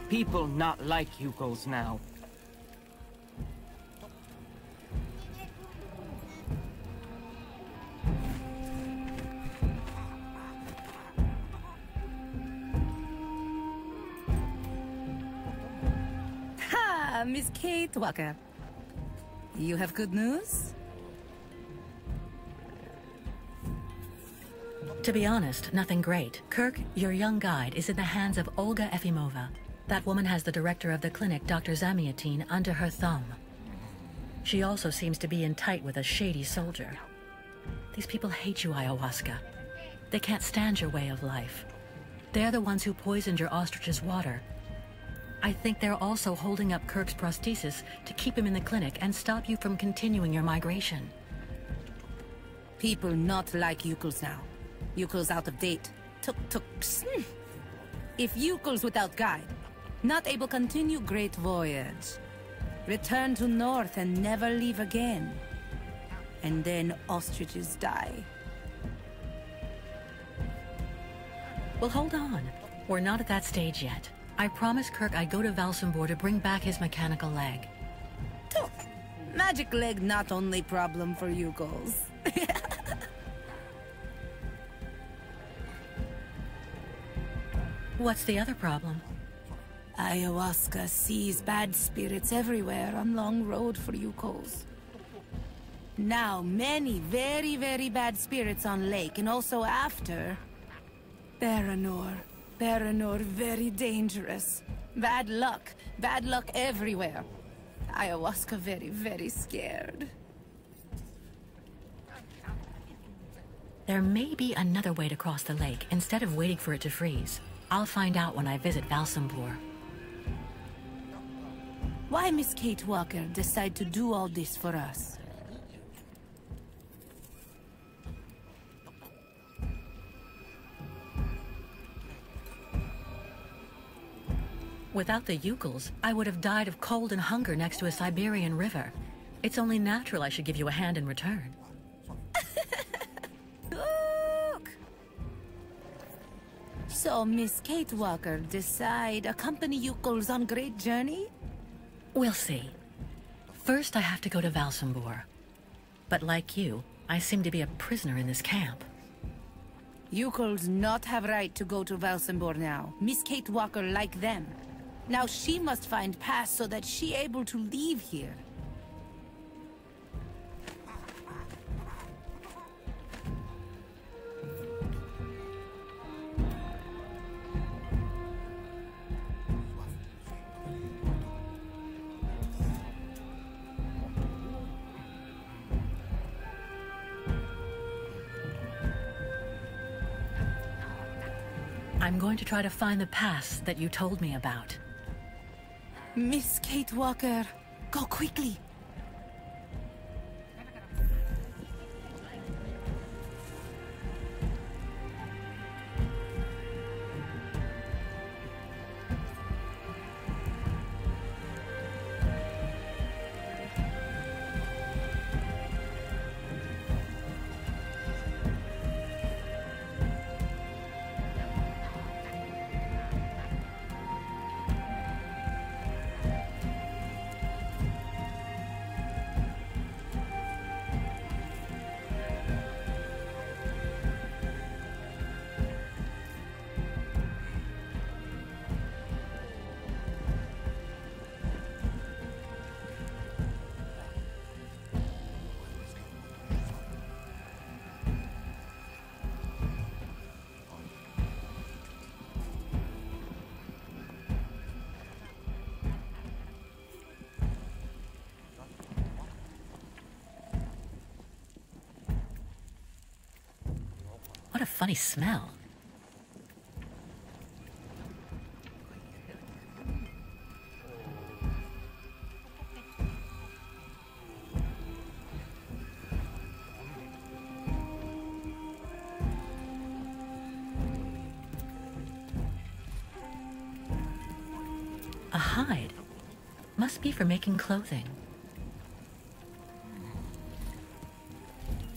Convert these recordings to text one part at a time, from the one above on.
People not like Yukos now. Ha! Miss Kate Walker. You have good news? To be honest, nothing great. Kirk, your young guide, is in the hands of Olga Efimova. That woman has the director of the clinic, Dr. Zamiatine, under her thumb. She also seems to be in tight with a shady soldier. These people hate you, Ayahuasca. They can't stand your way of life. They're the ones who poisoned your ostrich's water. I think they're also holding up Kirk's prosthesis to keep him in the clinic and stop you from continuing your migration. People not like Yukos now. Yukos out of date. Tuk-tuks. If Yukos without guide, not able continue great voyage. Return to north and never leave again. And then ostriches die. Well, hold on. We're not at that stage yet. I promised Kirk I'd go to Valsambor to bring back his mechanical leg. Tuk! Magic leg not only problem for Yukos. What's the other problem? Ayahuasca sees bad spirits everywhere on long road for Yukos. Now many very, very bad spirits on lake and also after. Baranor very dangerous. Bad luck everywhere. Ayahuasca very, very scared. There may be another way to cross the lake instead of waiting for it to freeze. I'll find out when I visit Valsambor. Why Miss Kate Walker decide to do all this for us? Without the Yukos, I would have died of cold and hunger next to a Siberian river. It's only natural I should give you a hand in return. Look! So Miss Kate Walker decide accompany Yukos on great journey? We'll see. First, I have to go to Valsambor. But like you, I seem to be a prisoner in this camp. Yukos not have right to go to Valsambor now. Miss Kate Walker like them. Now she must find pass so that she able to leave here. I'm going to try to find the pass that you told me about. Miss Kate Walker, go quickly. What a funny smell. A hide. Must be for making clothing.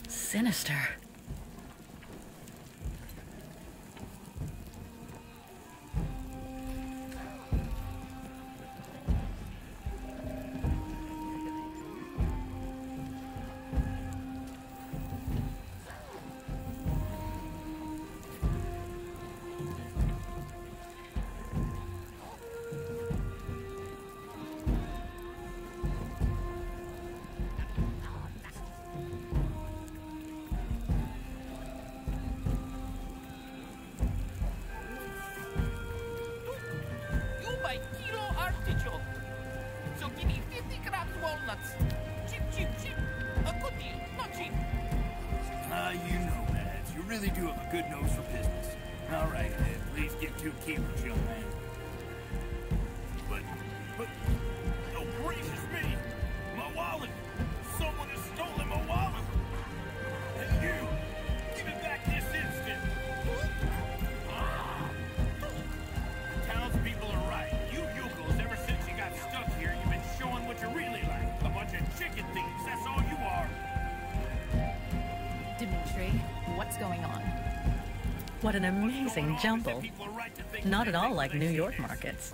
Sinister. You know that. You really do have a good nose for business. All right, then. Please get 2 keepers, young man. But... Oh, gracious me! My wallet! Someone has stolen my wallet! And you! Give it back this instant! Townspeople are right. You yokels, ever since you got stuck here, you've been showing what you're really like. A bunch of chicken thieves, that's all you are. Dimitri, what's going on? What an amazing jumble. Not at all like New York markets.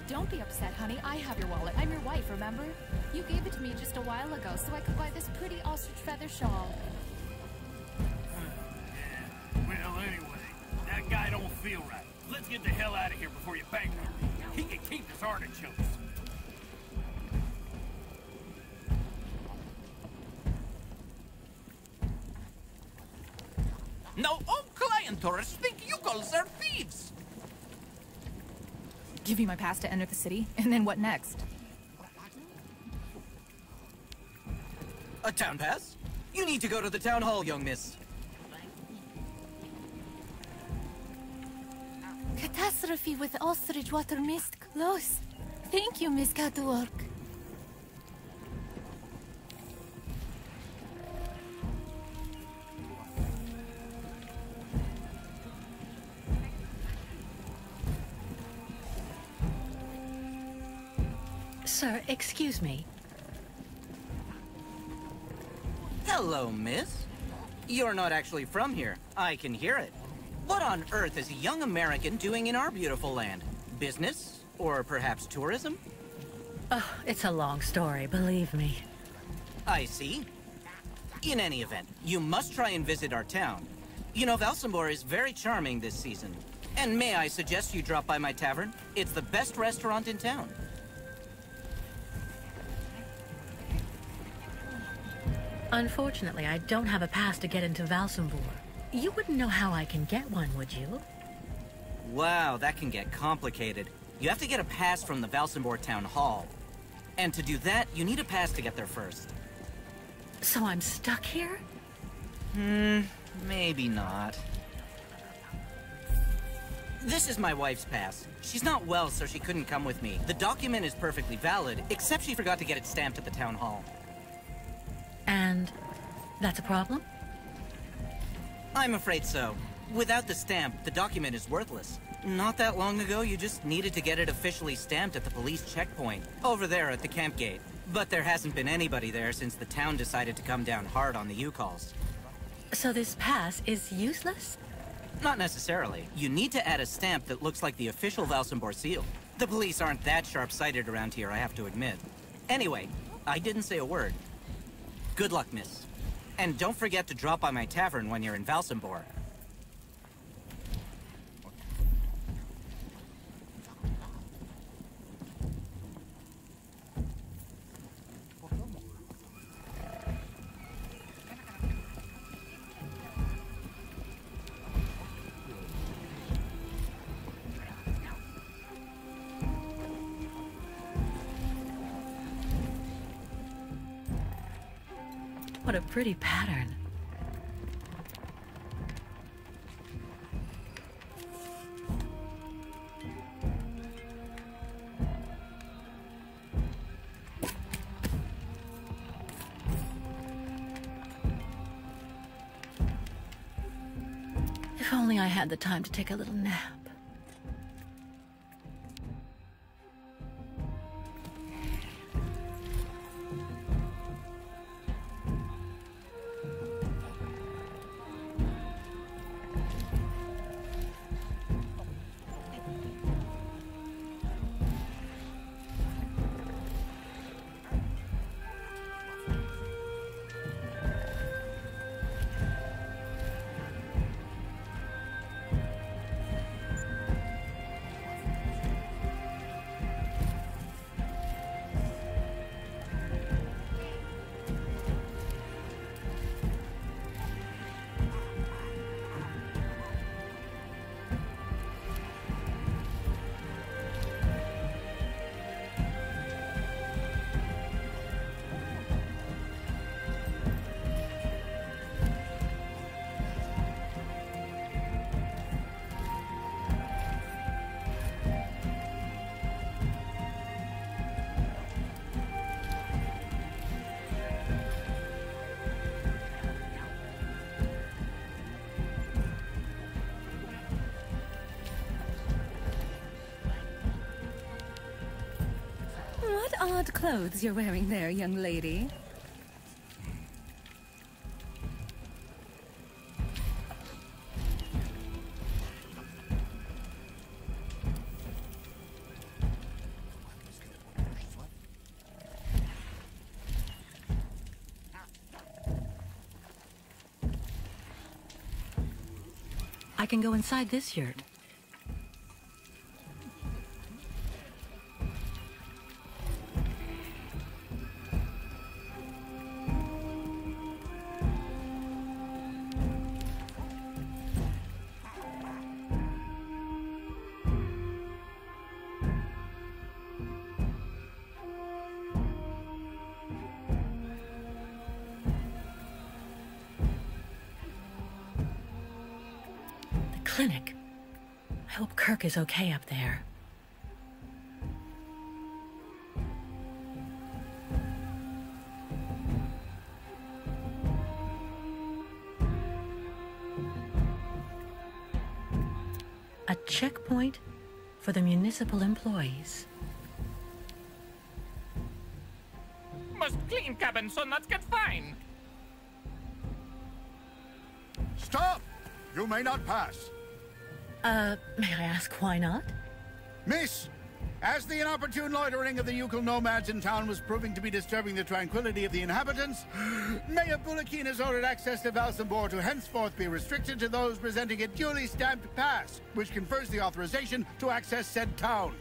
Don't be upset, honey. I have your wallet. I'm your wife, remember? You gave it to me just a while ago so I could buy this pretty ostrich feather shawl. Well, anyway, that guy don't feel right. Let's get the hell out of here before you bankrupt me. He can keep his artichokes. Now all client tourists think you girls are thieves. Give you my pass to enter the city, and then what next? A town pass? You need to go to the town hall, young miss. Catastrophe with ostrich water mist close. Thank you, Miss Catwork. Sir, excuse me. Hello, miss. You're not actually from here. I can hear it. What on earth is a young American doing in our beautiful land? Business? Or perhaps tourism? Oh, it's a long story, believe me. I see. In any event, you must try and visit our town. You know, Valsambor is very charming this season. And may I suggest you drop by my tavern? It's the best restaurant in town. Unfortunately, I don't have a pass to get into Valsambor. You wouldn't know how I can get one, would you? Wow, that can get complicated. You have to get a pass from the Valsambor Town Hall. And to do that, you need a pass to get there first. So I'm stuck here? Maybe not. This is my wife's pass. She's not well, so she couldn't come with me. The document is perfectly valid, except she forgot to get it stamped at the town hall. And that's a problem? I'm afraid so. Without the stamp, the document is worthless. Not that long ago, you just needed to get it officially stamped at the police checkpoint, over there at the camp gate. But there hasn't been anybody there since the town decided to come down hard on the U-calls. So this pass is useless? Not necessarily. You need to add a stamp that looks like the official Valsambor seal. The police aren't that sharp-sighted around here, I have to admit. Anyway, I didn't say a word. Good luck, miss. And don't forget to drop by my tavern when you're in Valsambor. What a pretty pattern. If only I had the time to take a little nap. What odd clothes you're wearing there, young lady. I can go inside this yurt. Clinic. I hope Kirk is okay up there. A checkpoint for the municipal employees. Must clean cabin so nuts get fine. Stop! You may not pass. May I ask why not? Miss, as the inopportune loitering of the Yukon nomads in town was proving to be disturbing the tranquility of the inhabitants, Mayor Bulakin has ordered access to Valsambor to henceforth be restricted to those presenting a duly stamped pass, which confers the authorization to access said town.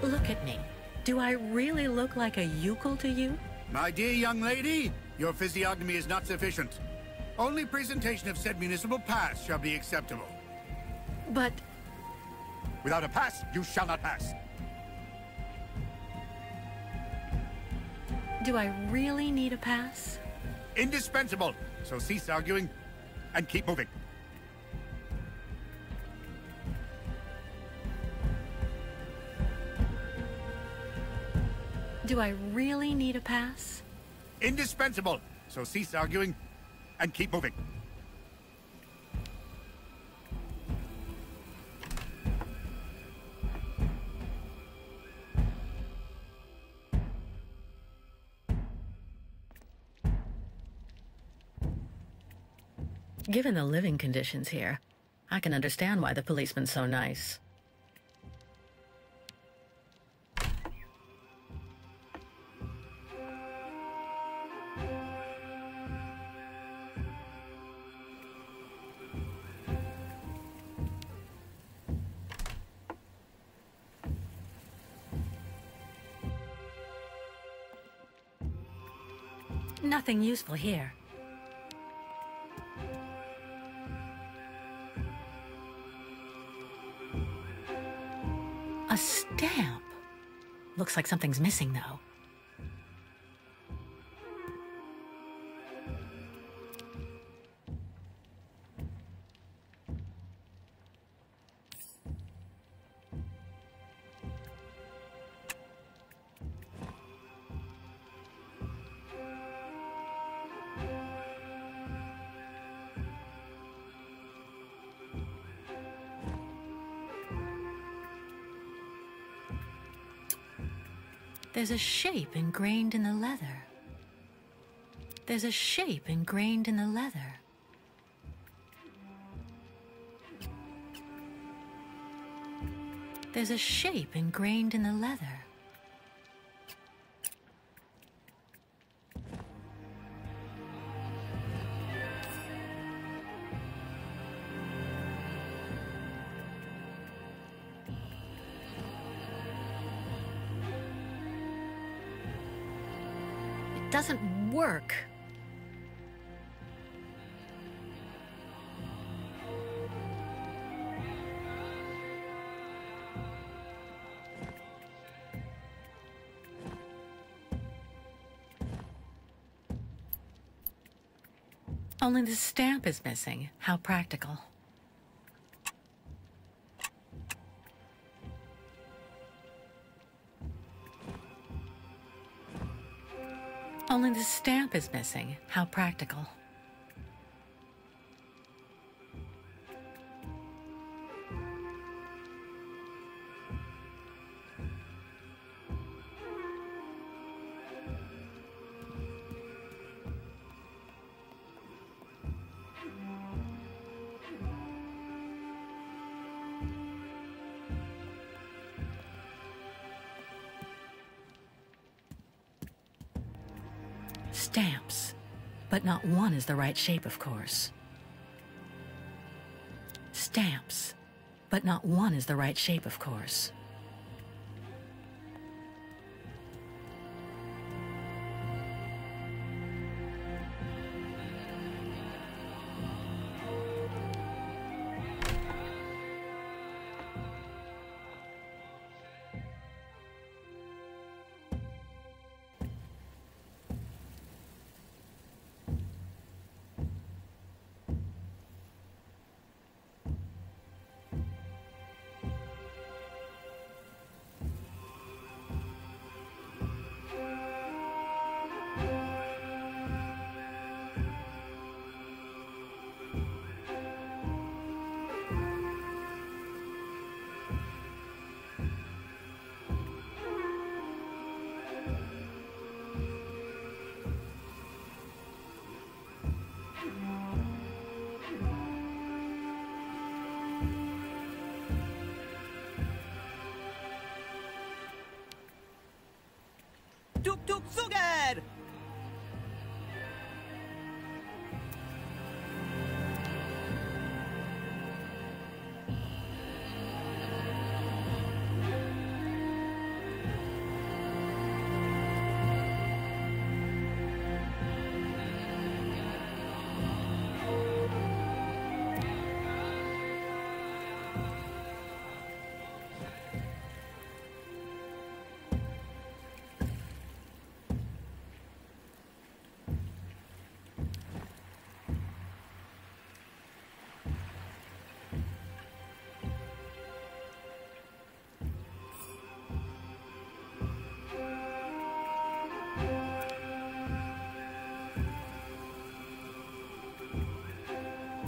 Look at me. Do I really look like a Yukon to you? My dear young lady, your physiognomy is not sufficient. Only presentation of said municipal pass shall be acceptable. But Without a pass, you shall not pass. do I really need a pass? Indispensable. So cease arguing and keep moving. Do I really need a pass? Indispensable. So cease arguing and keep moving. Given the living conditions here, I can understand why the policeman's so nice. Nothing useful here. A stamp. Looks like something's missing, though. There's a shape ingrained in the leather. There's a shape ingrained in the leather. There's a shape ingrained in the leather. It doesn't work. Only the stamp is missing. How practical. Only the stamp is missing. How practical. Stamps, but not one is the right shape, of course. Stamps, but not one is the right shape, of course. Tuk tuk sugar!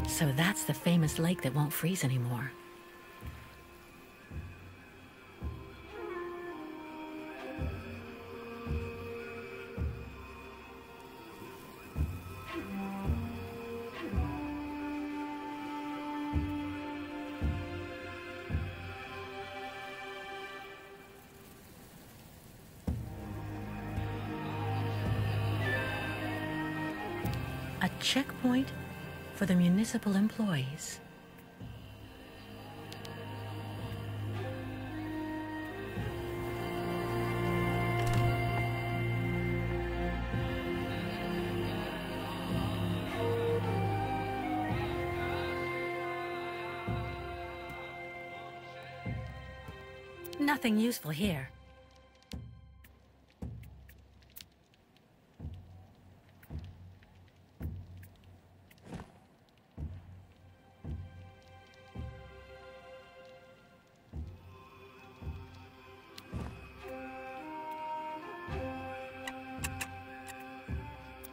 So that's the famous lake that won't freeze anymore. A checkpoint for the municipal employees. Nothing useful here.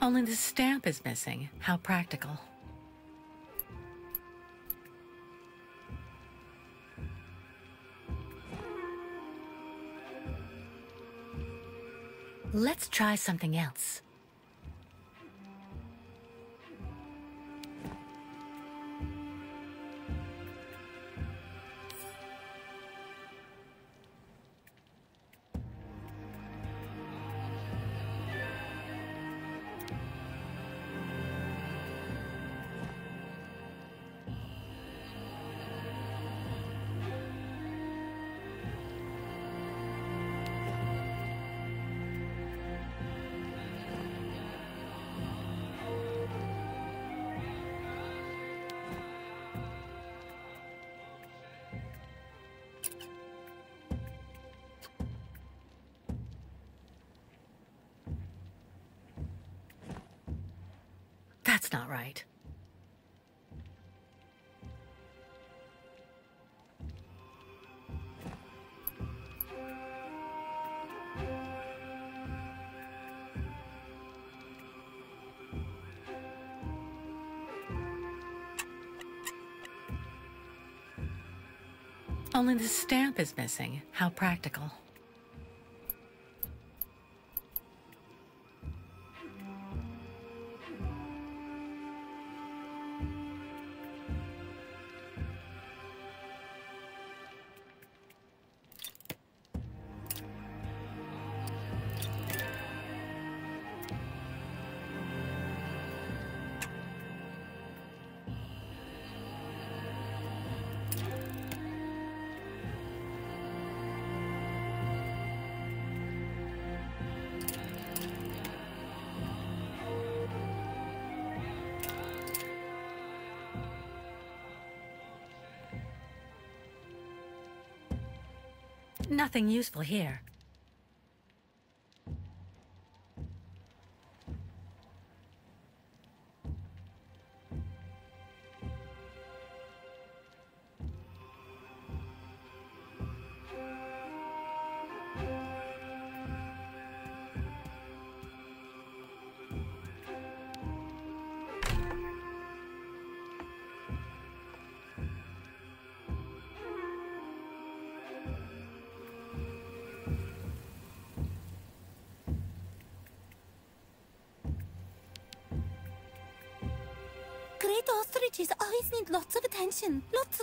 Only the stamp is missing. How practical. Let's try something else. That's not right. Only the stamp is missing. How practical. Nothing useful here. Great ostriches always need lots of attention. Lots.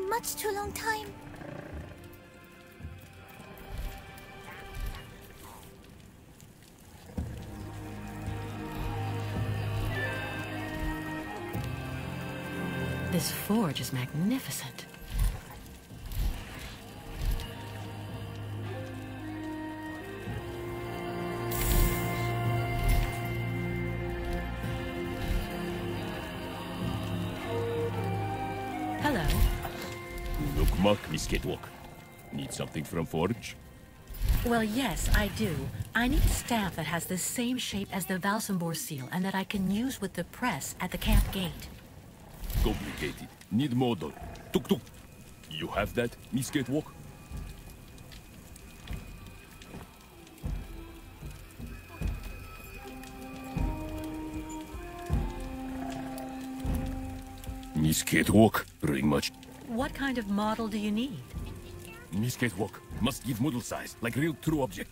much too long time. This forge is magnificent. Hello. Look, Mark, Miss Catwalk. Need something from Forge? Well, yes, I do. I need a stamp that has the same shape as the Valsambor seal and that I can use with the press at the camp gate. Complicated. Need model. Tuk tuk. You have that, Miss Catwalk? Miss Catwalk, bring much. What kind of model do you need? Miss Catwalk must give model size, like real true object.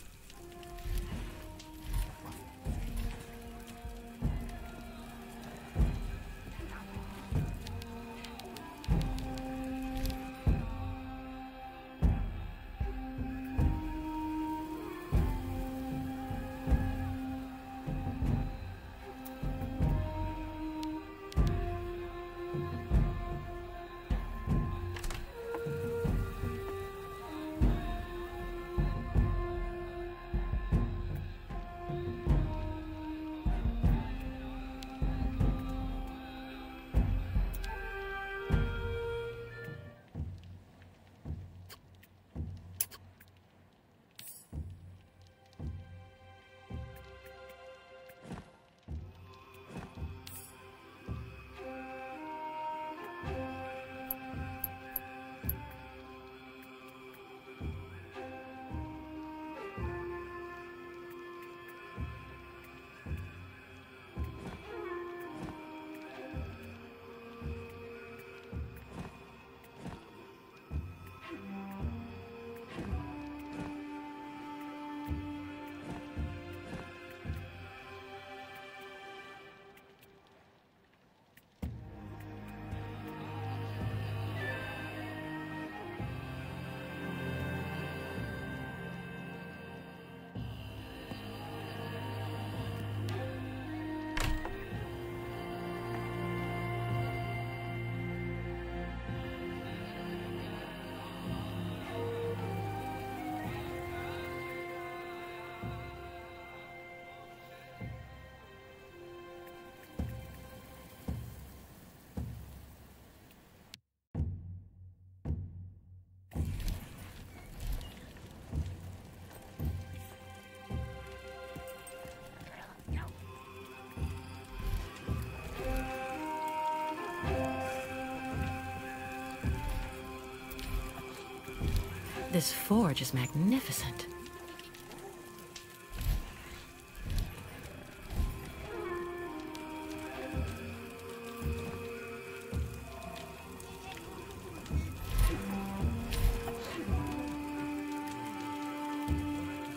This forge is magnificent.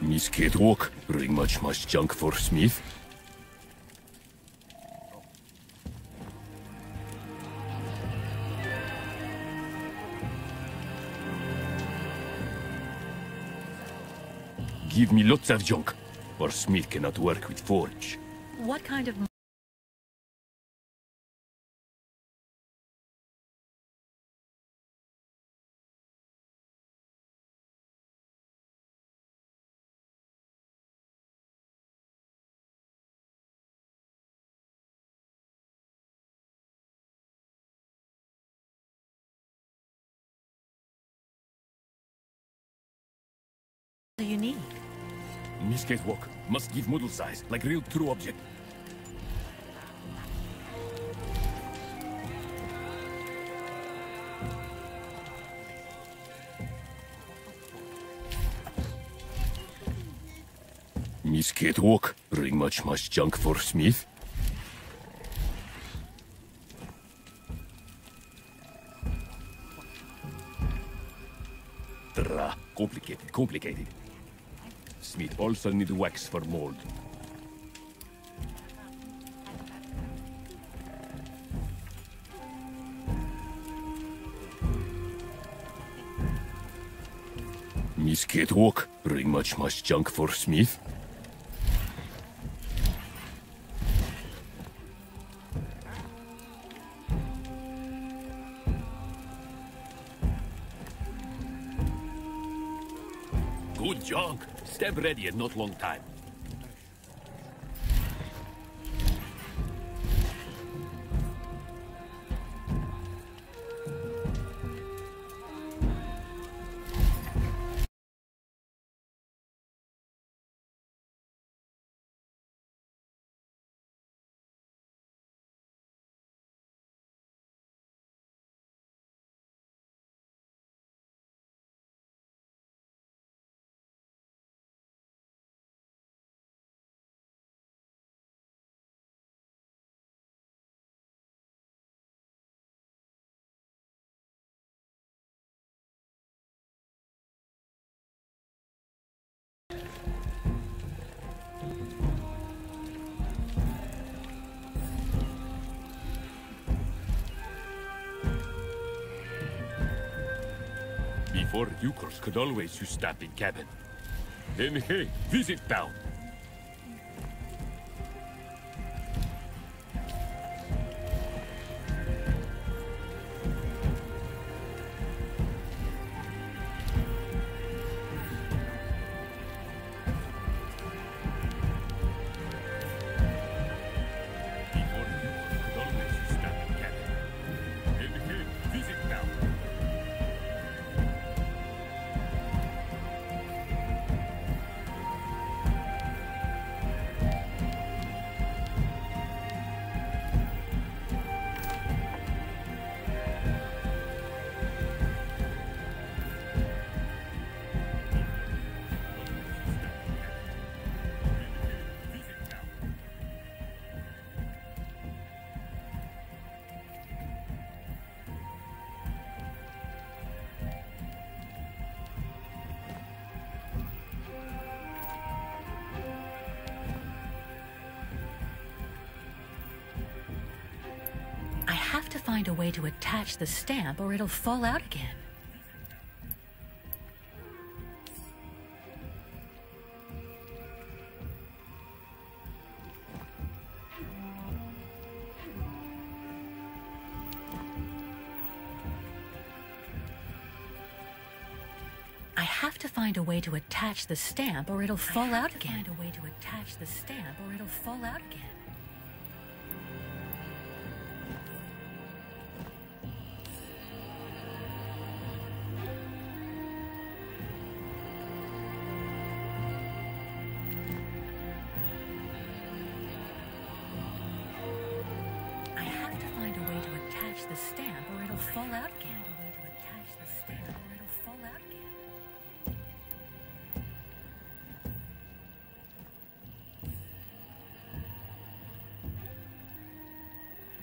Miss Catwalk, bring much junk for Smith? Give me lots of junk, or Smith cannot work with Forge. What kind of... do you need? Miss Catwalk must give model size, like real true object. Miss Catwalk, bring much junk for Smith? Complicated. Smith also need wax for mold. Miss Catwalk, bring much junk for Smith? Good junk. Stab ready in not long time. Before Euchres could always use stamping cabin. And hey, visit town. Before Euchres could always use stamping cabin. And hey, visit town. I have to find a way to attach the stamp or it'll fall out again. I have to find a way to attach the stamp or it'll fall out again. Find a way to attach the stamp or it'll fall out again. I have to find a way to attach the stamp or it'll fall out again. A way to attach the stamp or it'll fall out again.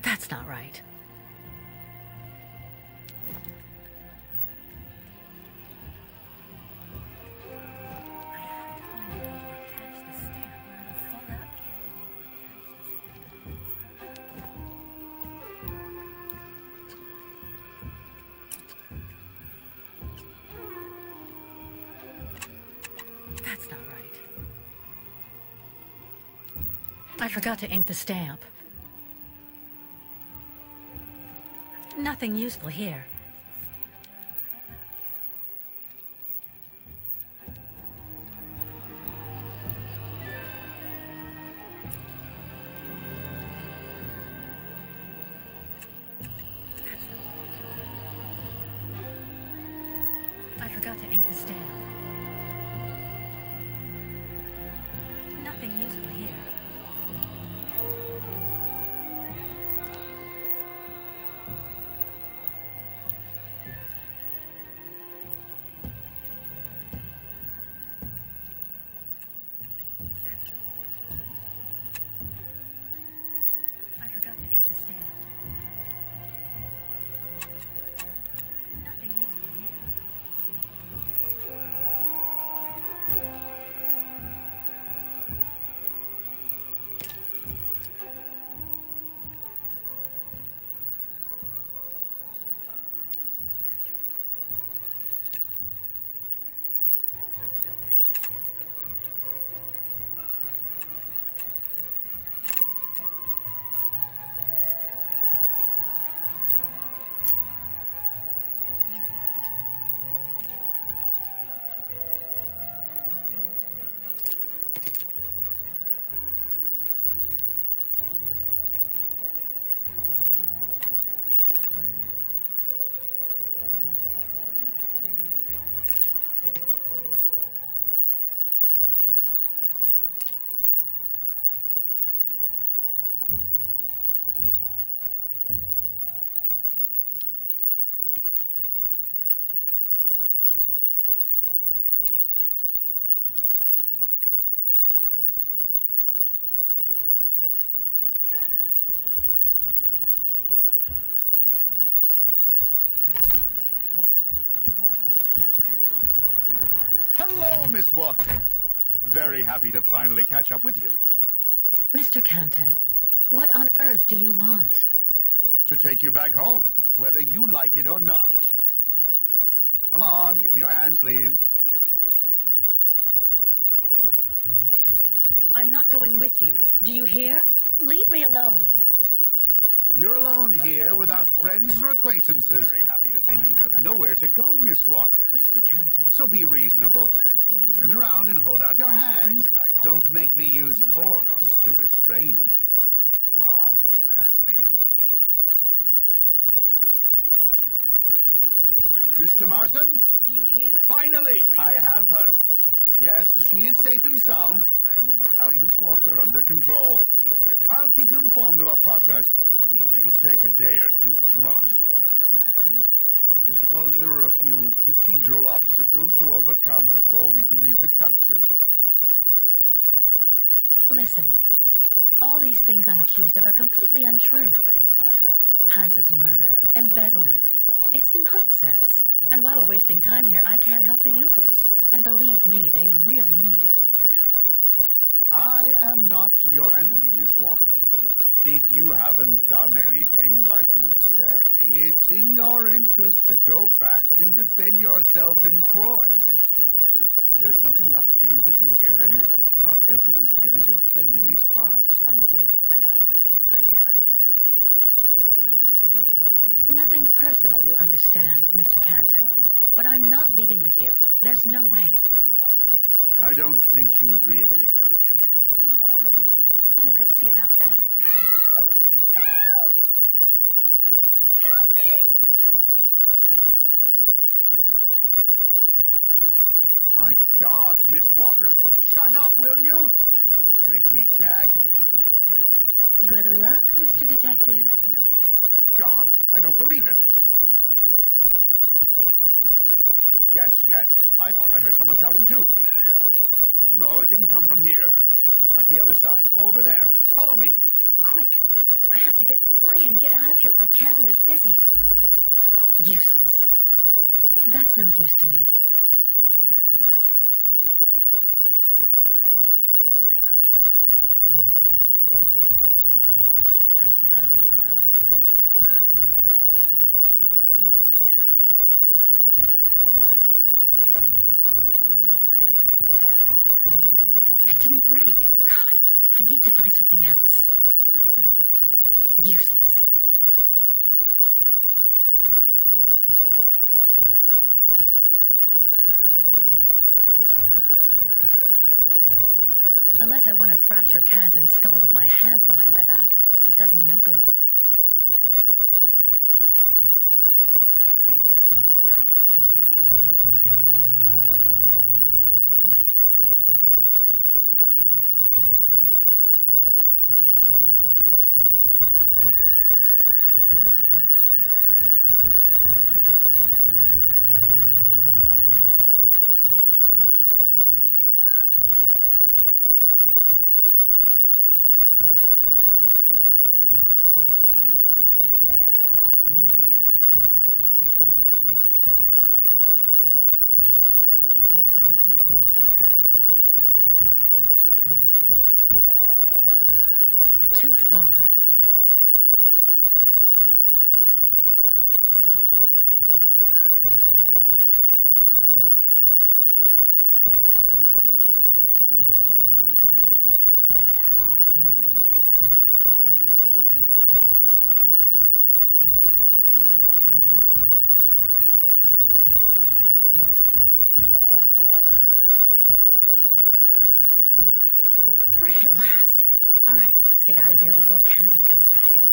That's not right. I have to find a way to attach the stamp or it'll fall out again. That's not right. I forgot to ink the stamp. Nothing useful here. I forgot to ink the stamp. Nothing useful here. I forgot to ink the stamp. Nothing useful here. Hello, Miss Walker. Very happy to finally catch up with you. Mr. Canton, what on earth do you want? To take you back home, whether you like it or not. Come on, give me your hands, please. I'm not going with you. Do you hear? Leave me alone. You're alone here without friends or acquaintances, and you have nowhere to go, Miss Walker. Mr. Canton. So be reasonable. Turn around and hold out your hands. Don't make me use force to restrain you. Come on, give me your hands, please. Mr. Marston? Do you hear? Finally, I have her. Yes, she is safe and sound. I have Miss Walker under control. I'll keep you informed of our progress. It'll take a day or two at most. I suppose there are a few procedural obstacles to overcome before we can leave the country. Listen, all these things I'm accused of are completely untrue. Hans's murder, embezzlement. It's nonsense. And while we're wasting time here, I can't help the Ukles. And believe me, they really need it. I am not your enemy, Miss Walker. If you haven't done anything like you say, it's in your interest to go back and defend yourself in court. There's nothing left for you to do here anyway. Not everyone here is your friend in these parts, I'm afraid. And while we're wasting time here, I can't help the Ukles. And believe me, they really... Nothing personal, you understand, Mr. Canton. But I'm not leaving with you. There's no way. I don't think you really have a choice. Oh, we'll see about that. Help! Help! There's nothing left Help for you to me! do here anyway. Not everyone here is your friend in these parts, I'm afraid. My God, Miss Walker, shut up, will you? Nothing Don't make me personal, gag understand, you. Mr. Canton. Good luck, Mr. Detective. There's no way. God, I don't believe it. Think you really have. Yes, yes. I thought I heard someone shouting too. No, it didn't come from here. More like the other side. Over there. Follow me. Quick! I have to get free and get out of here while Canton is busy. Useless. That's no use to me. Good luck, Mr. Detective. God, I don't believe it. Yes, I thought I heard someone shouting too. No, it didn't come from here. Like the other side. Over there. Follow me. I have to get free and get out of here while Canton is busy. It didn't break. God, I need to find something else. That's no use to me. Useless. Unless I want to fracture Canton's skull with my hands behind my back, this does me no good. It didn't break. God, I need to find something else. Useless. Unless I want to fracture Canton's skull with my hands behind my back, this does me no good. Too far. Too far. Free at last. All right, let's get out of here before Canton comes back.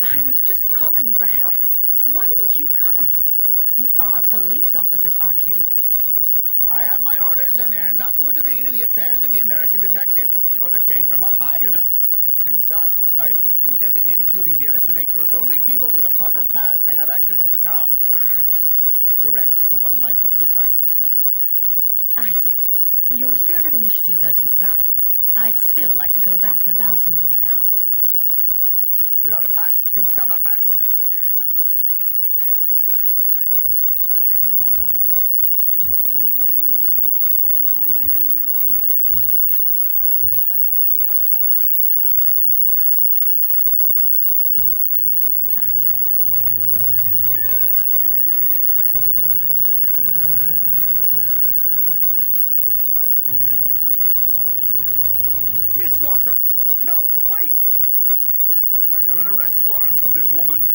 I was just calling you for help. Why didn't you come? You are police officers, aren't you? I have my orders, and they're not to intervene in the affairs of the American detective. The order came from up high, you know. And besides, my officially designated duty here is to make sure that only people with a proper pass may have access to the town. The rest isn't one of my official assignments, miss. I see. Your spirit of initiative does you proud. I'd still like to go back to Valsambor now. Police officers, aren't you? Without a pass, you shall not pass. Orders, and they're not to intervene in the affairs of the American detective. The order came from up high, you know. And besides, my officially designated duty here is to make sure that only people with a proper pass may have access to the town. The rest isn't one of my official assignments, miss. I see. Your spirit of initiative does you proud. I'd still like to go back to Valsambor. Without a pass, you shall not pass. Miss Walker! No, wait! I have an arrest warrant for this woman.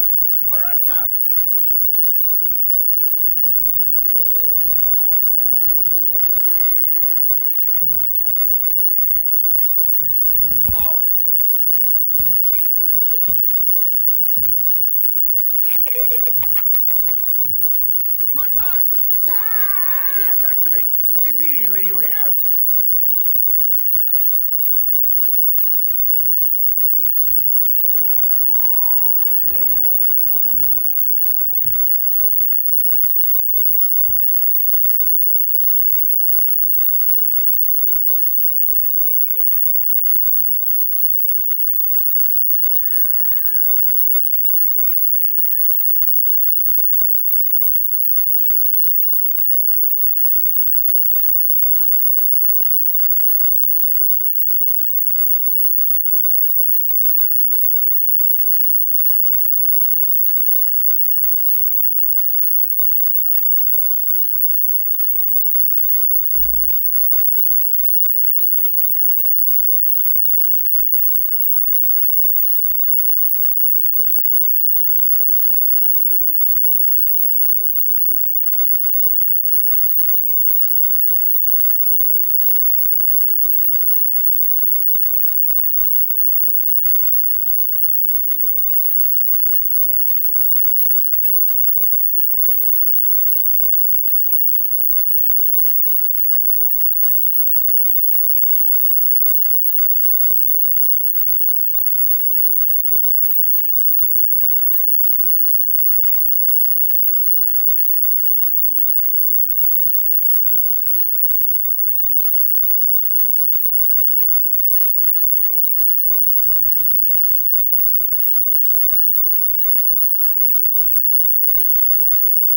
Arrest her! Oh! My pass! Give it back to me! Immediately, you hear? Warrant for this woman. Arrest her! My pass! Give it back to me! Immediately, you hear? Warrant for this woman. Arrest her!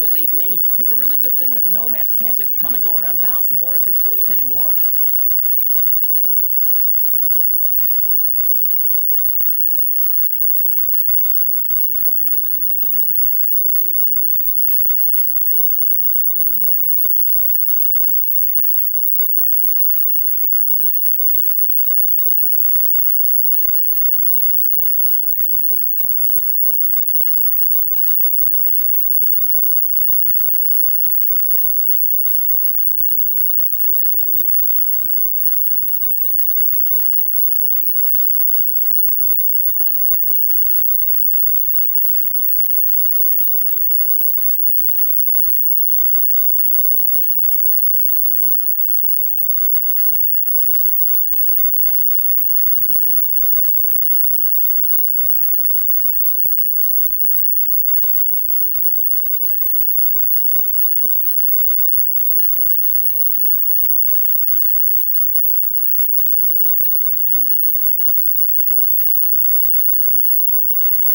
Believe me, it's a really good thing that the nomads can't just come and go around Valsambor as they please anymore. Believe me, it's a really good thing that the nomads can't just come and go around Valsambor as they please anymore.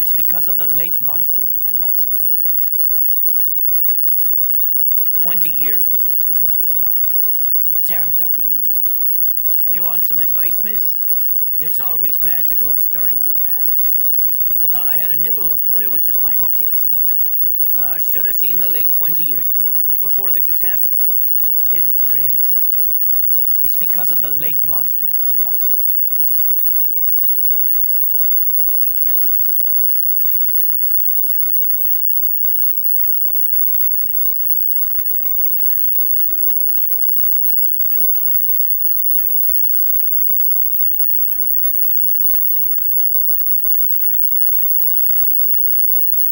It's because of the lake monster that the locks are closed. 20 years the port's been left to rot. Damn Baranur. You want some advice, miss? It's always bad to go stirring up the past. I thought I had a nibble, but it was just my hook getting stuck. I should have seen the lake 20 years ago, before the catastrophe. It was really something. It's because of the lake monster that the locks are closed. 20 years the port's been left to rot. Damn Baranur. You want some advice, miss? It's always bad to go stirring up the past. I thought I had a nibble, but it was just my hook getting stuck. I should have seen the lake 20 years ago, before the catastrophe. It was really something.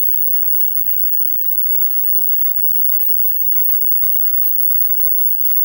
It's because of the lake monster that the locks are closed. 20 years.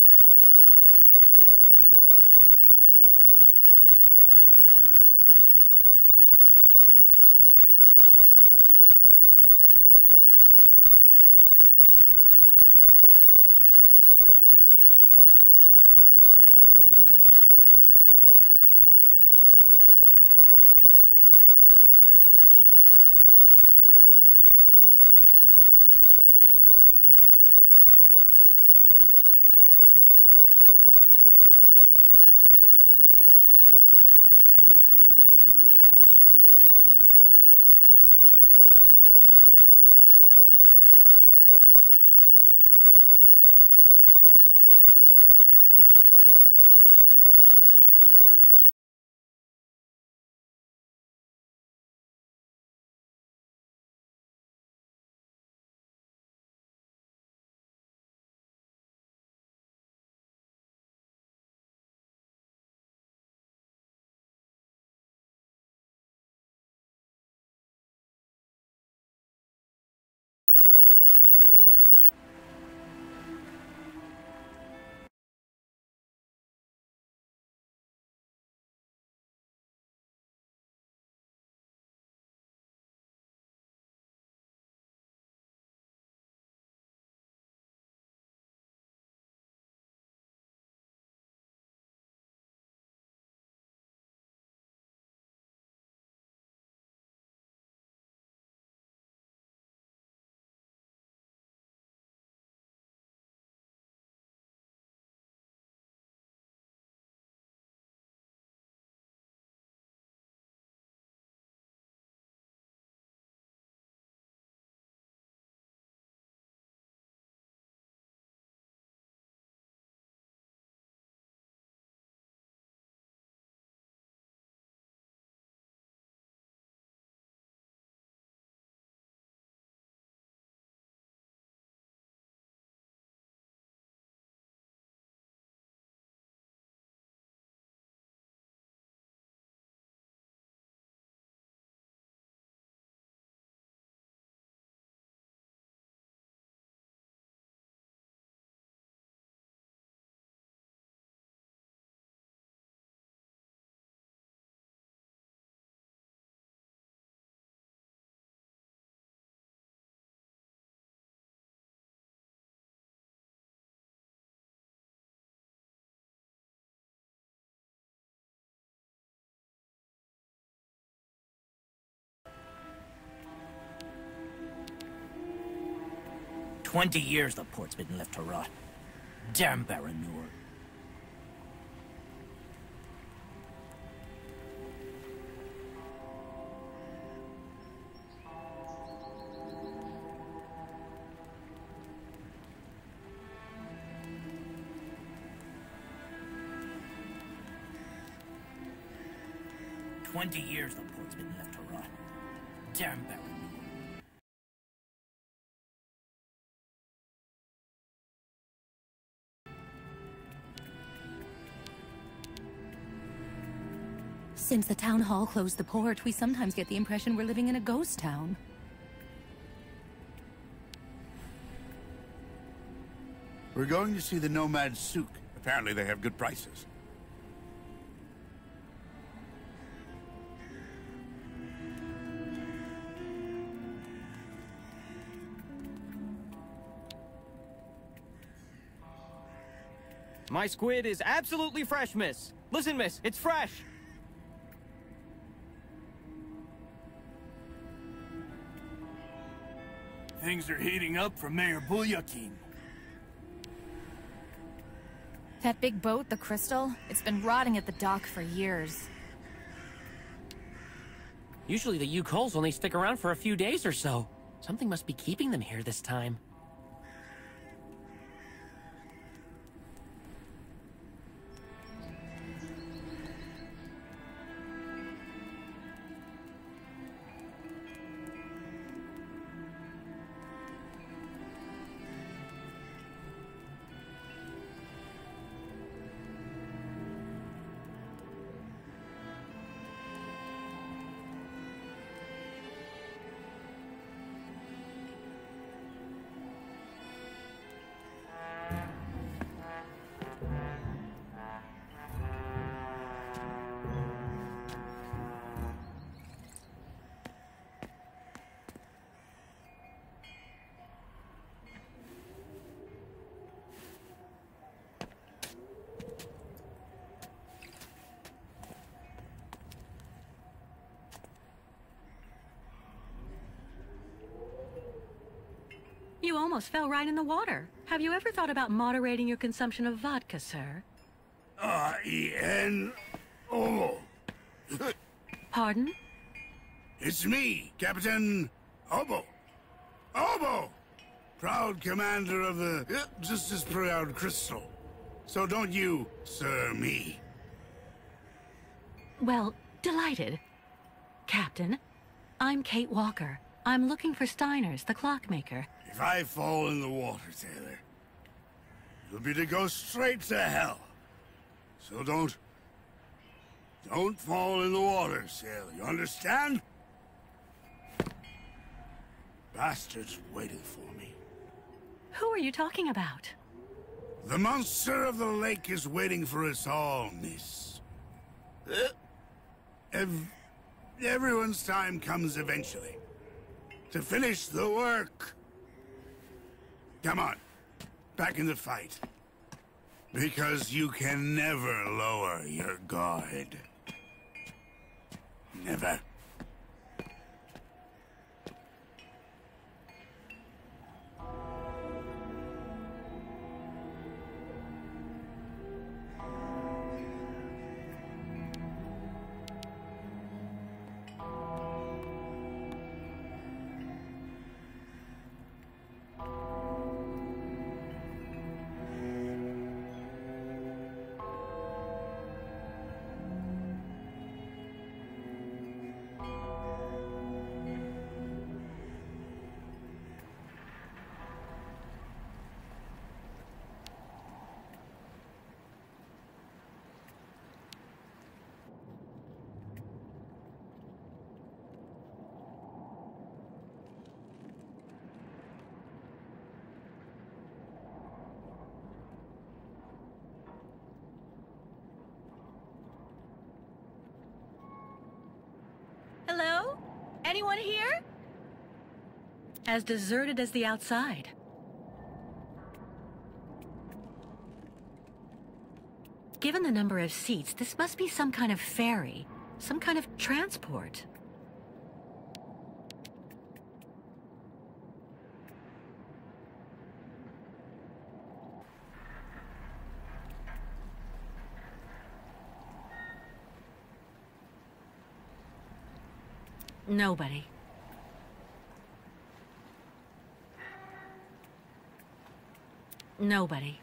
20 years the port's been left to rot. Damn Baranur. "20 years the port's been left to rot. Damn Baranur." Since the town hall closed the port, we sometimes get the impression we're living in a ghost town. We're going to see the Nomad Souk. Apparently they have good prices. My squid is absolutely fresh, miss. Listen, miss, it's fresh. Things are heating up for Mayor Bulyakin. That big boat, the Crystal, it's been rotting at the dock for years. Usually the Yukols only stick around for a few days or so. Something must be keeping them here this time. You almost fell right in the water. Have you ever thought about moderating your consumption of vodka, sir? R-E-N-O. Pardon? It's me, Captain Obo. Obo! Proud commander of the just as proud Crystal. So don't you, sir, me. Well, delighted. Captain, I'm Kate Walker. I'm looking for Steiner's, the clockmaker. If I fall in the water, Taylor, it'll be to go straight to hell. So don't fall in the water, Sailor. You understand? Bastards waiting for me. Who are you talking about? The monster of the lake is waiting for us all, miss. Everyone's time comes eventually. To finish the work. Come on, back in the fight. Because you can never lower your guard. Never. Hello? Anyone here? As deserted as the outside. Given the number of seats, this must be some kind of ferry, some kind of transport. Nobody. Nobody.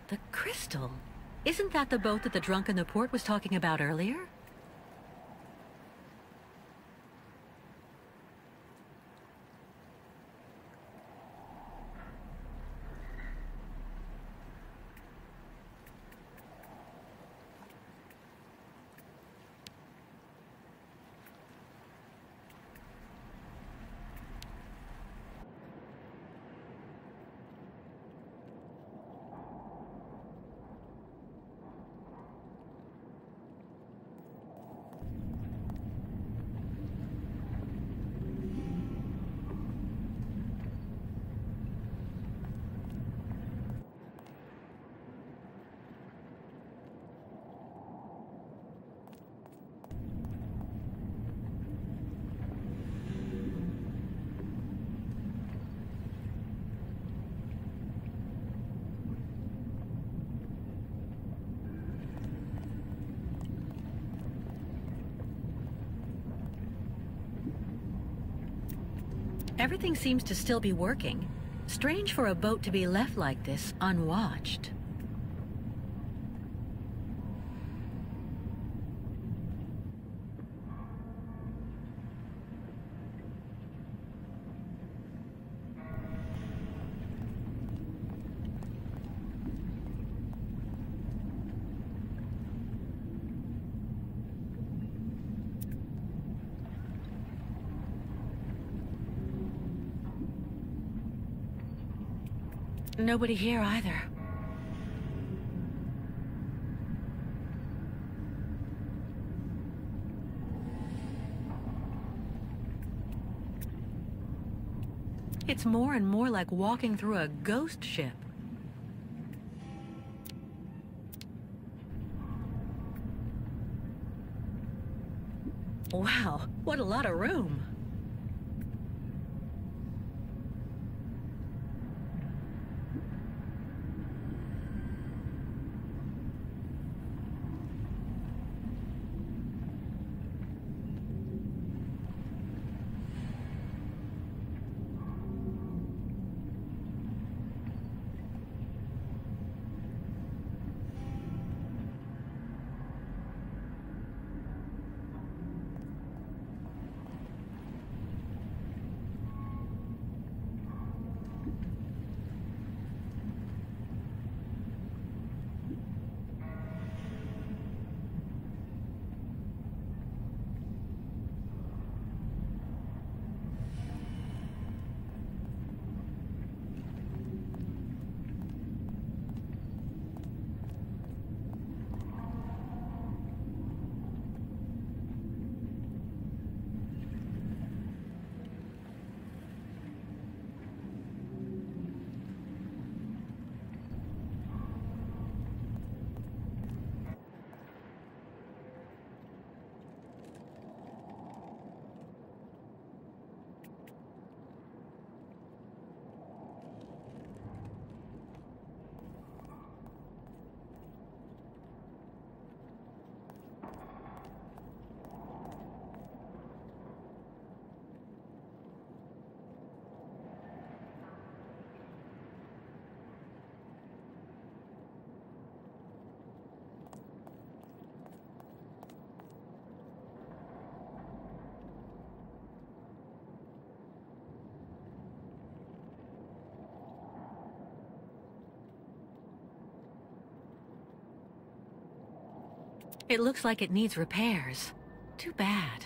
The crystal? Isn't that the boat that the drunk in the port was talking about earlier? Everything seems to still be working. Strange for a boat to be left like this, unwatched. Nobody here either. It's more and more like walking through a ghost ship. Wow, what a lot of room. It looks like it needs repairs. Too bad.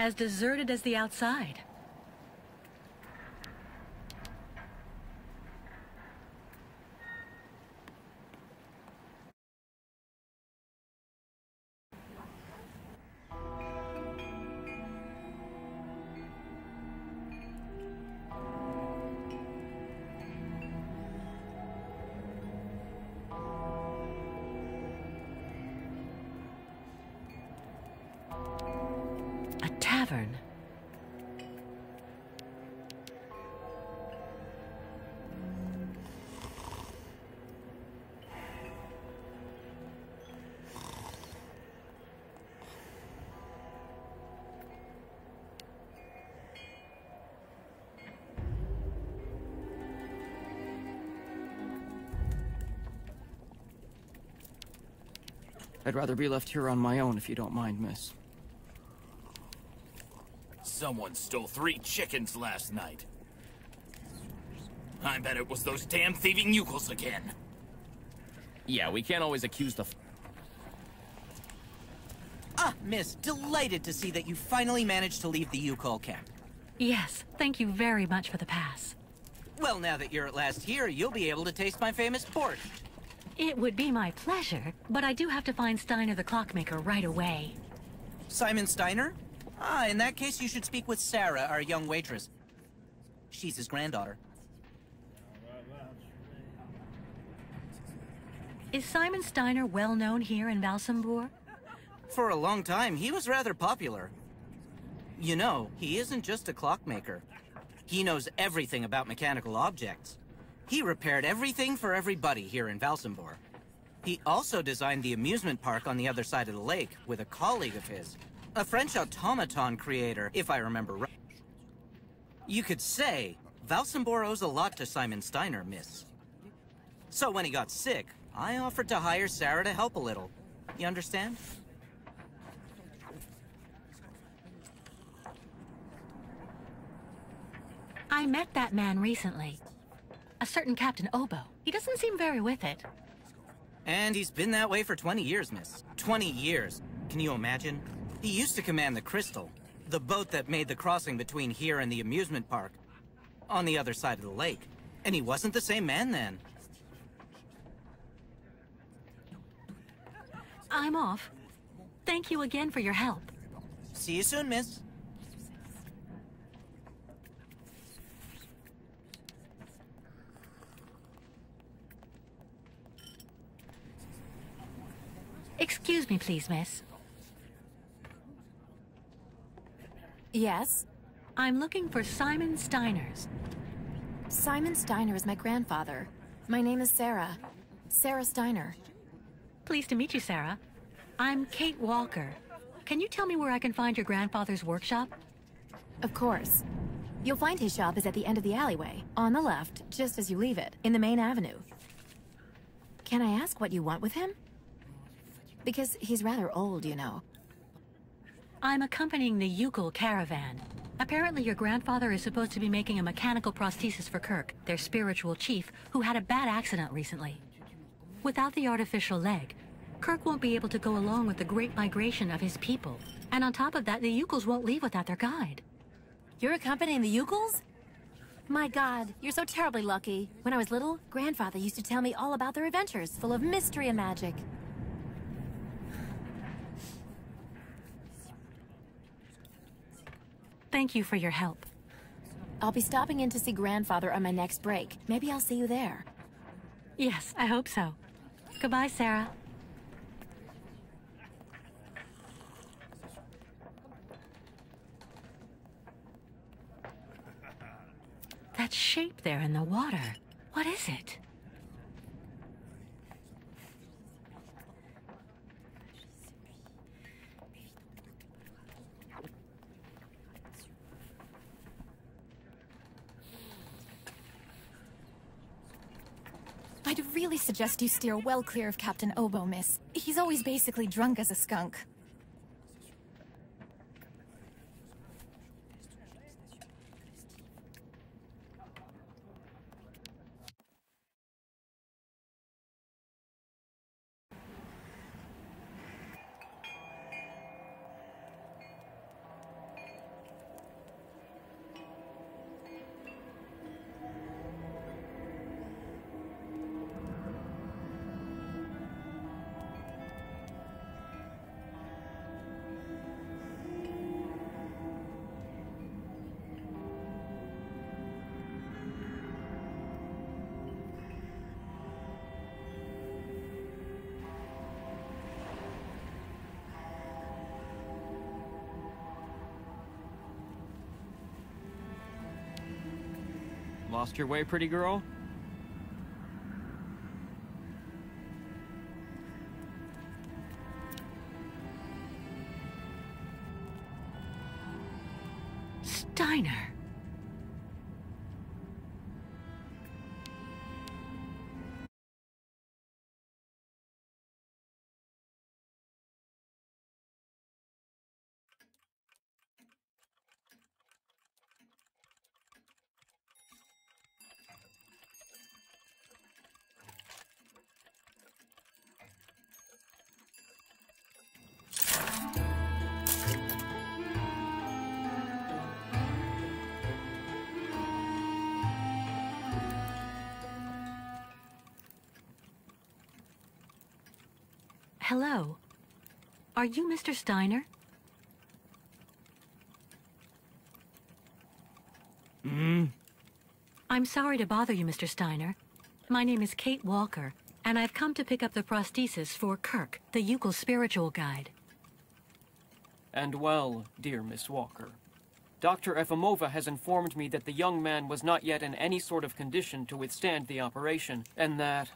As deserted as the outside. Tavern. I'd rather be left here on my own if you don't mind, miss. Someone stole 3 chickens last night. I bet it was those damn thieving Yukos again. Yeah, we can't always accuse the... Ah, miss, delighted to see that you finally managed to leave the Yukol camp. Yes, thank you very much for the pass. Well, now that you're at last here, you'll be able to taste my famous borscht. It would be my pleasure, but I do have to find Steiner the clockmaker right away. Simon Steiner? Ah, in that case, you should speak with Sarah, our young waitress. She's his granddaughter. Is Simon Steiner well known here in Valsambor? For a long time, he was rather popular. You know, he isn't just a clockmaker. He knows everything about mechanical objects. He repaired everything for everybody here in Valsambor. He also designed the amusement park on the other side of the lake with a colleague of his. A French automaton creator, if I remember right. You could say Valsambor owes a lot to Simon Steiner, miss. So when he got sick, I offered to hire Sarah to help a little. You understand? I met that man recently. A certain Captain Obo. He doesn't seem very with it. And he's been that way for 20 years, miss. 20 years. Can you imagine? He used to command the Crystal, the boat that made the crossing between here and the amusement park, on the other side of the lake. And he wasn't the same man then. I'm off. Thank you again for your help. See you soon, miss. Excuse me, please, miss. Yes? I'm looking for Simon Steiners. Simon Steiner is my grandfather. My name is Sarah. Sarah Steiner. Pleased to meet you, Sarah. I'm Kate Walker. Can you tell me where I can find your grandfather's workshop? Of course. You'll find his shop is at the end of the alleyway, on the left, just as you leave it, in the main avenue. Can I ask what you want with him? Because he's rather old, you know. I'm accompanying the Ukel caravan. Apparently your grandfather is supposed to be making a mechanical prosthesis for Kirk, their spiritual chief, who had a bad accident recently. Without the artificial leg, Kirk won't be able to go along with the great migration of his people. And on top of that, the Ukels won't leave without their guide. You're accompanying the Ukels? My God, you're so terribly lucky. When I was little, Grandfather used to tell me all about their adventures, full of mystery and magic. Thank you for your help. I'll be stopping in to see Grandfather on my next break. Maybe I'll see you there. Yes, I hope so. Goodbye, Sarah. That shape there in the water, what is it? I'd really suggest you steer well clear of Captain Obo, miss. He's always basically drunk as a skunk. Lost your way, pretty girl? Steiner. Hello. Are you Mr. Steiner? I'm sorry to bother you, Mr. Steiner. My name is Kate Walker, and I've come to pick up the prosthesis for Kirk, the Ukel spiritual guide. And well, dear Miss Walker, Dr. Efimova has informed me that the young man was not yet in any sort of condition to withstand the operation, and that...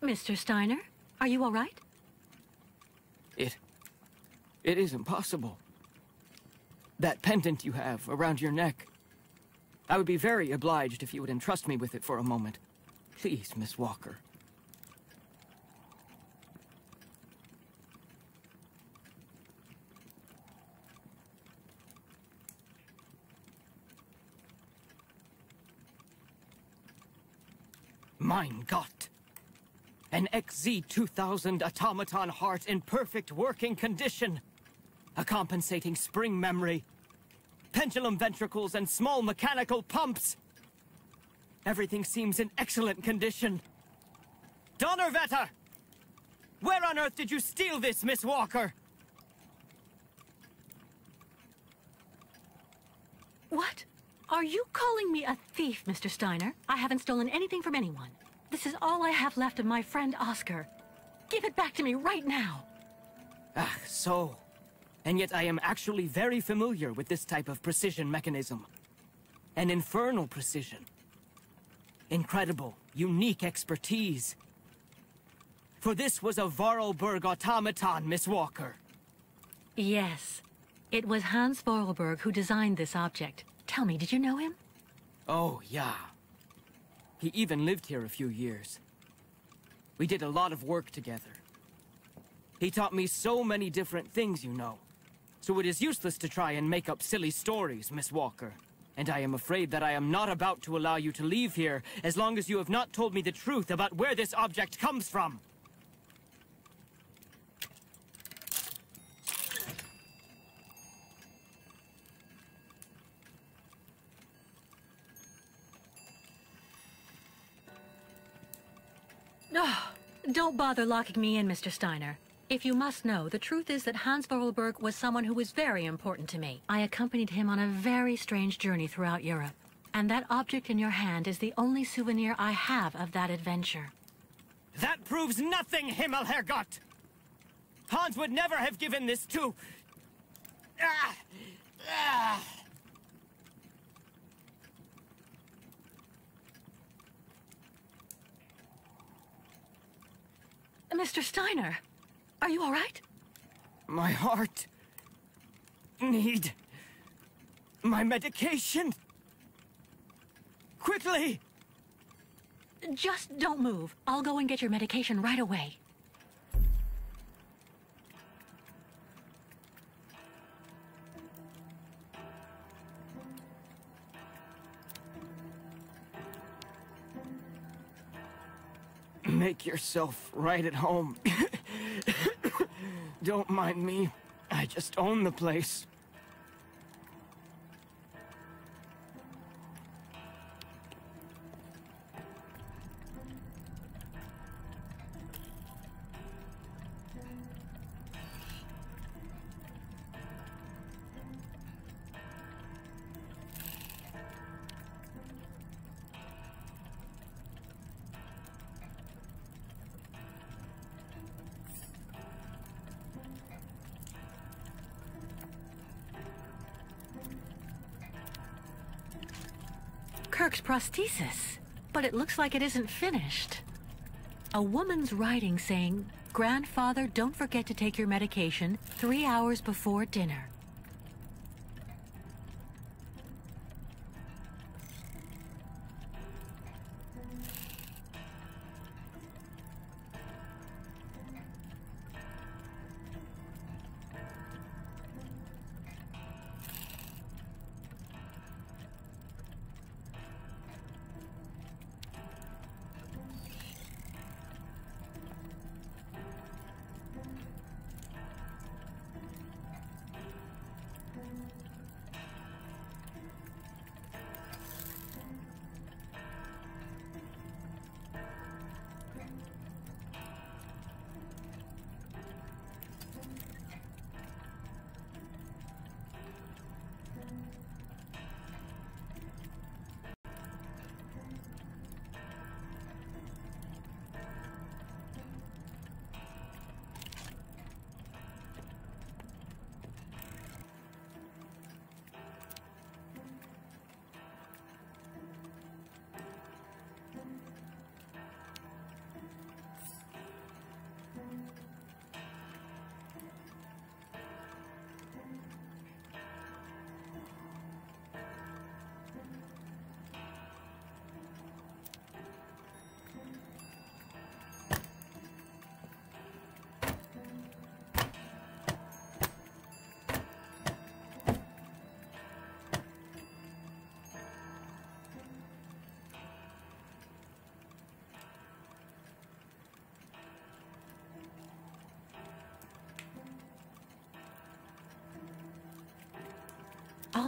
Mr. Steiner, are you all right? It is impossible. That pendant you have around your neck. I would be very obliged if you would entrust me with it for a moment. Please, Miss Walker. Mein Gott! An XZ-2000 automaton heart in perfect working condition. A compensating spring memory. Pendulum ventricles and small mechanical pumps. Everything seems in excellent condition. Donnerwetter! Where on earth did you steal this, Miss Walker? What? Are you calling me a thief, Mr. Steiner? I haven't stolen anything from anyone. This is all I have left of my friend Oscar. Give it back to me right now. Ah, so. And yet I am actually very familiar with this type of precision mechanism. An infernal precision. Incredible, unique expertise. For this was a Vorarlberg automaton, Miss Walker. Yes. It was Hans Vorarlberg who designed this object. Tell me, did you know him? Oh, yeah. He even lived here a few years. We did a lot of work together. He taught me so many different things, you know. So it is useless to try and make up silly stories, Miss Walker. And I am afraid that I am not about to allow you to leave here as long as you have not told me the truth about where this object comes from. Oh, don't bother locking me in, Mr. Steiner. If you must know, the truth is that Hans Vorarlberg was someone who was very important to me. I accompanied him on a very strange journey throughout Europe. And that object in your hand is the only souvenir I have of that adventure. That proves nothing, Himmelherrgott! Hans would never have given this to... Mr. Steiner, are you all right? My heart... need... my medication. Quickly! Just don't move. I'll go and get your medication right away. Make yourself right at home. Don't mind me. I just own the place. Kirk's prosthesis, but it looks like it isn't finished. A woman's writing saying, "Grandfather, don't forget to take your medication 3 hours before dinner."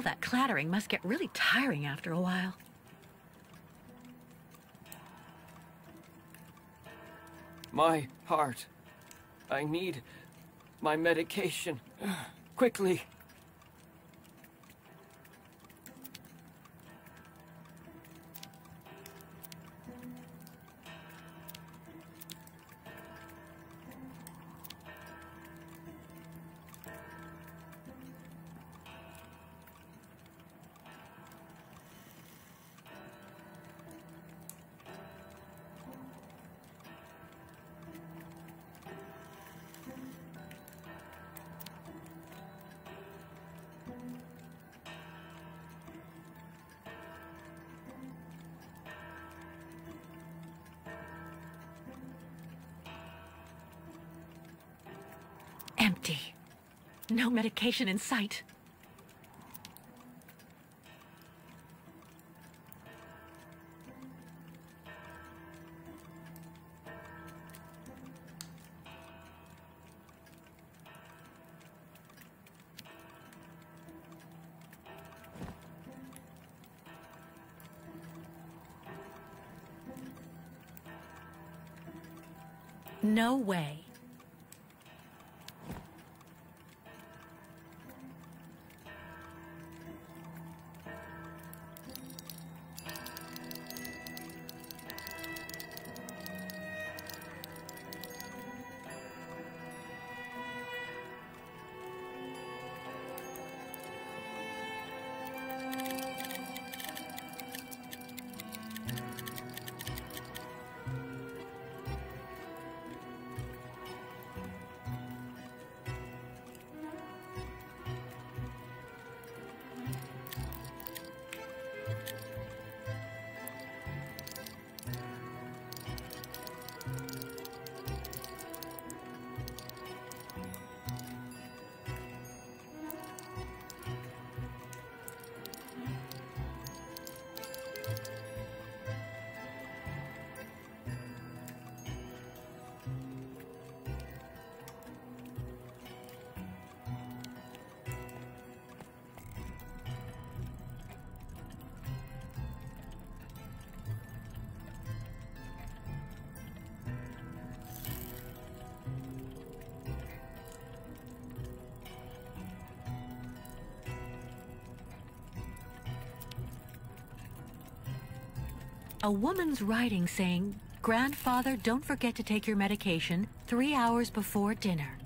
that clattering must get really tiring after a while. My heart. I need my medication. Quickly. Empty. No medication in sight. No way. A woman's writing saying, "Grandfather, don't forget to take your medication 3 hours before dinner."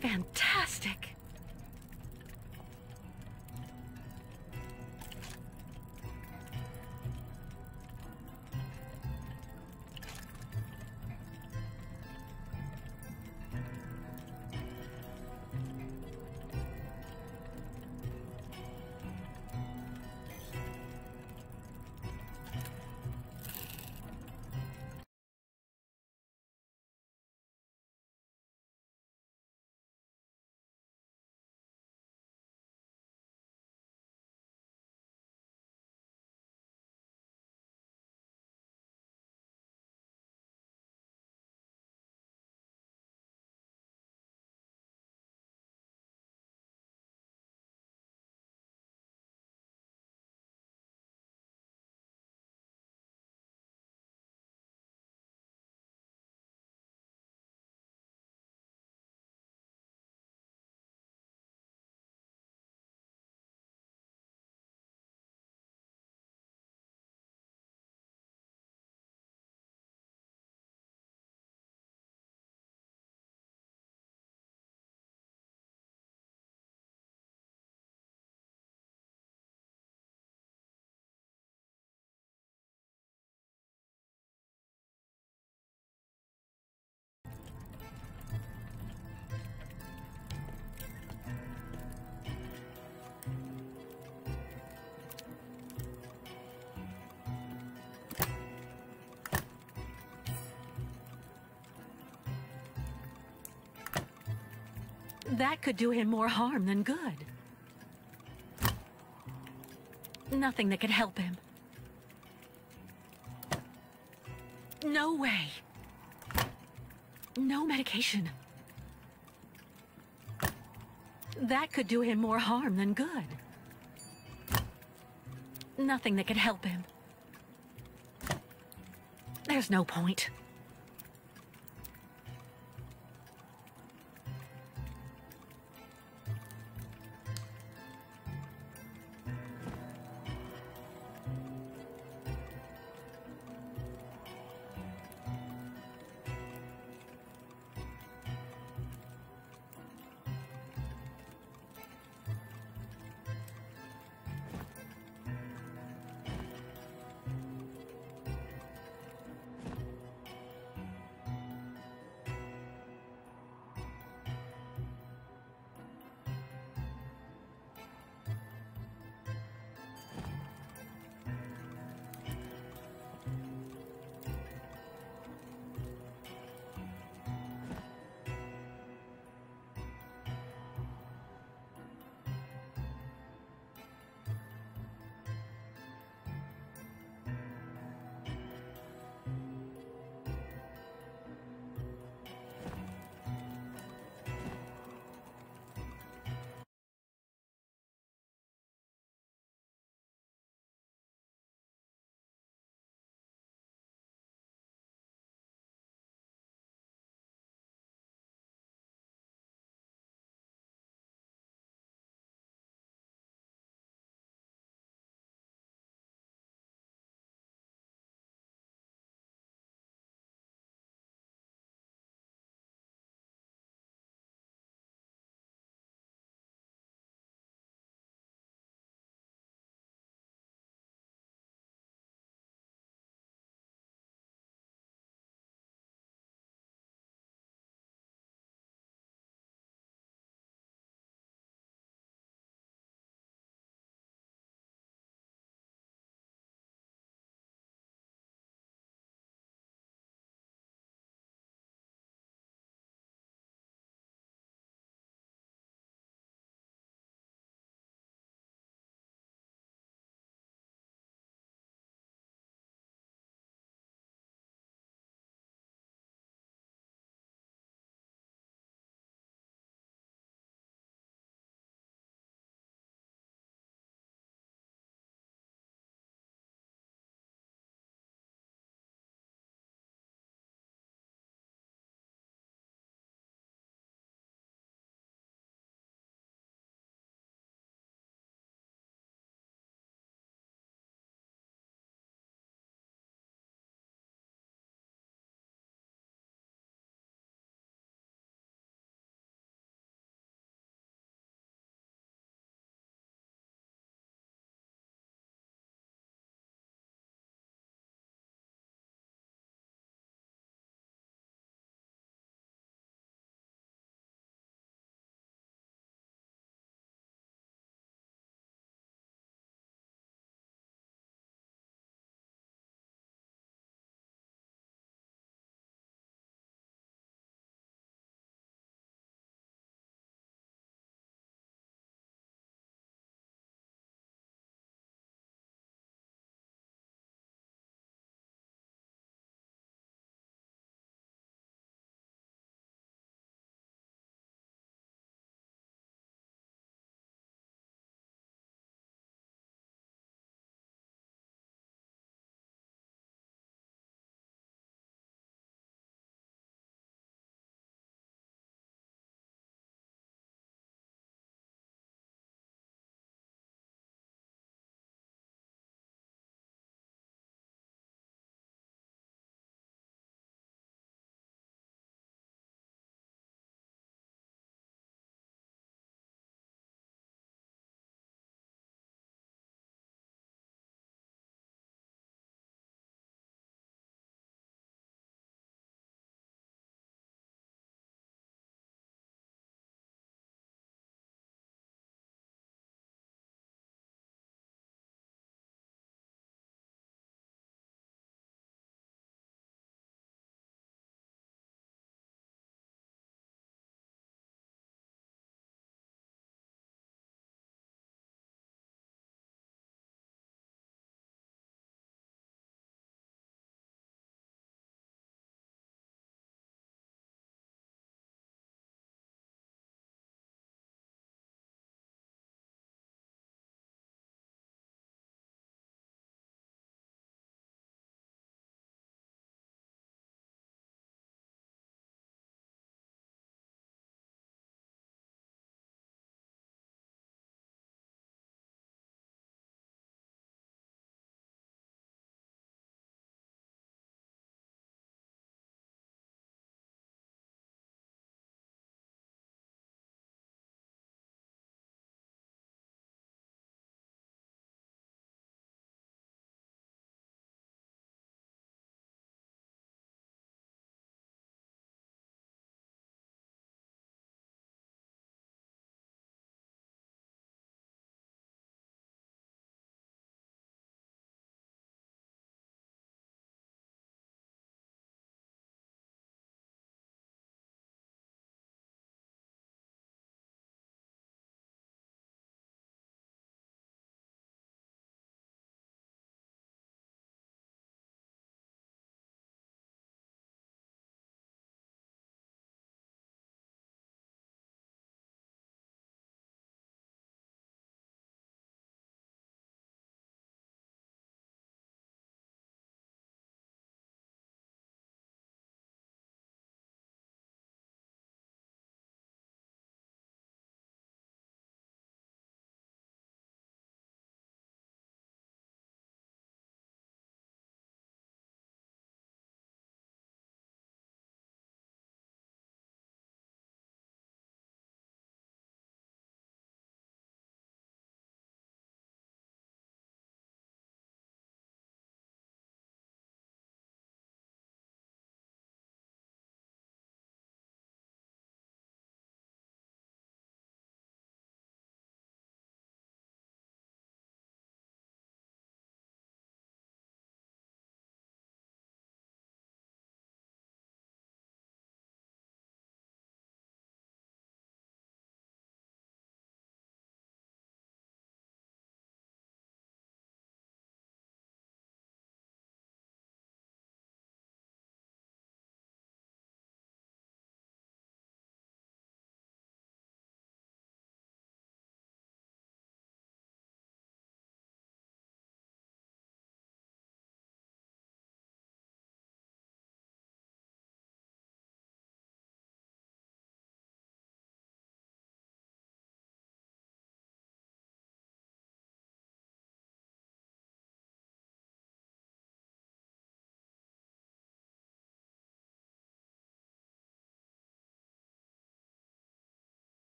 Fantastic. That could do him more harm than good. Nothing that could help him. No way. No medication. That could do him more harm than good. Nothing that could help him. There's no point.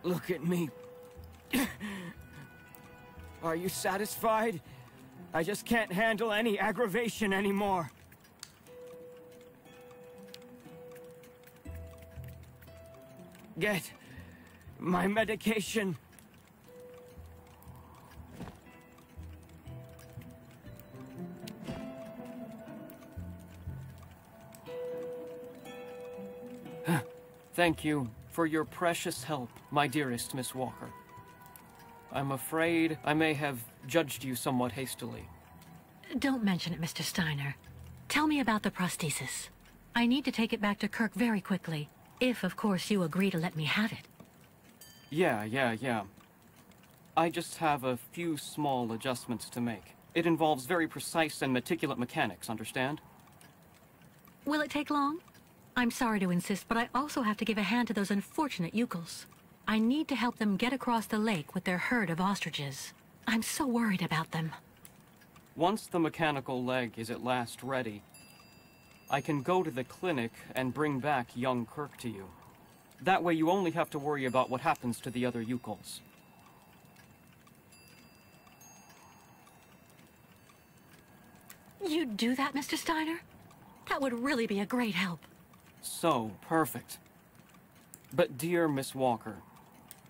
Look at me. Are you satisfied? I just can't handle any aggravation anymore. Get my medication. Thank you for your precious help, my dearest Miss Walker. I'm afraid I may have judged you somewhat hastily. Don't mention it, Mr. Steiner. Tell me about the prosthesis. I need to take it back to Kirk very quickly. If, of course, you agree to let me have it. Yeah. I just have a few small adjustments to make. It involves very precise and meticulous mechanics, understand? Will it take long? I'm sorry to insist, but I also have to give a hand to those unfortunate Yukels. I need to help them get across the lake with their herd of ostriches. I'm so worried about them. Once the mechanical leg is at last ready, I can go to the clinic and bring back young Kirk to you. That way you only have to worry about what happens to the other Yukels. You'd do that, Mr. Steiner? That would really be a great help. So, perfect. But dear Miss Walker,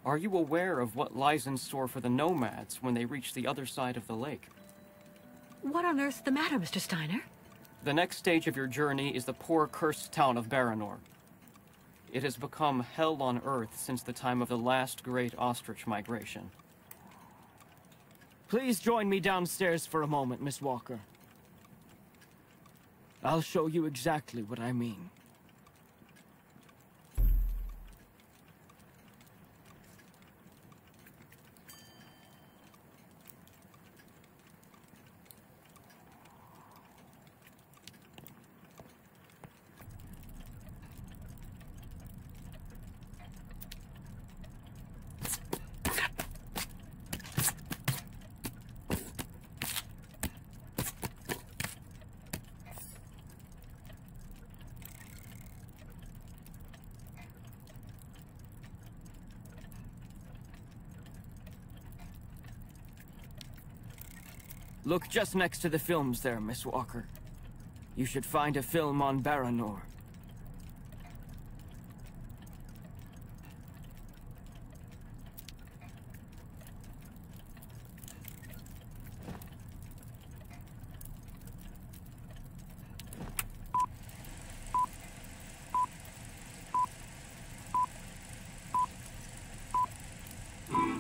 are you aware of what lies in store for the nomads when they reach the other side of the lake? What on earth's the matter, Mr. Steiner? The next stage of your journey is the poor cursed town of Baranor. It has become hell on earth since the time of the last great ostrich migration. Please join me downstairs for a moment, Miss Walker. I'll show you exactly what I mean. Look just next to the films there, Miss Walker. You should find a film on Baranor.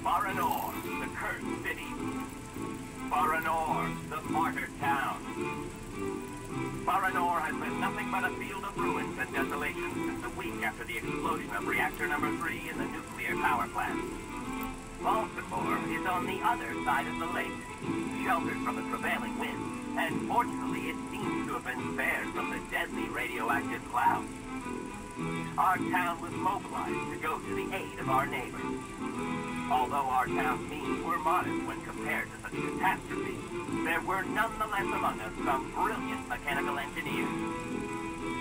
Baranor, the cursed city. Baranor, the martyred town. Baranor has been nothing but a field of ruins and desolation since a week after the explosion of reactor number 3 in the nuclear power plant. Baltimore is on the other side of the lake, sheltered from the prevailing winds, and fortunately it seems to have been spared from the deadly radioactive clouds. Our town was mobilized to go to the aid of our neighbors. Although our town's means were modest when compared to such catastrophes, there were nonetheless among us some brilliant mechanical engineers.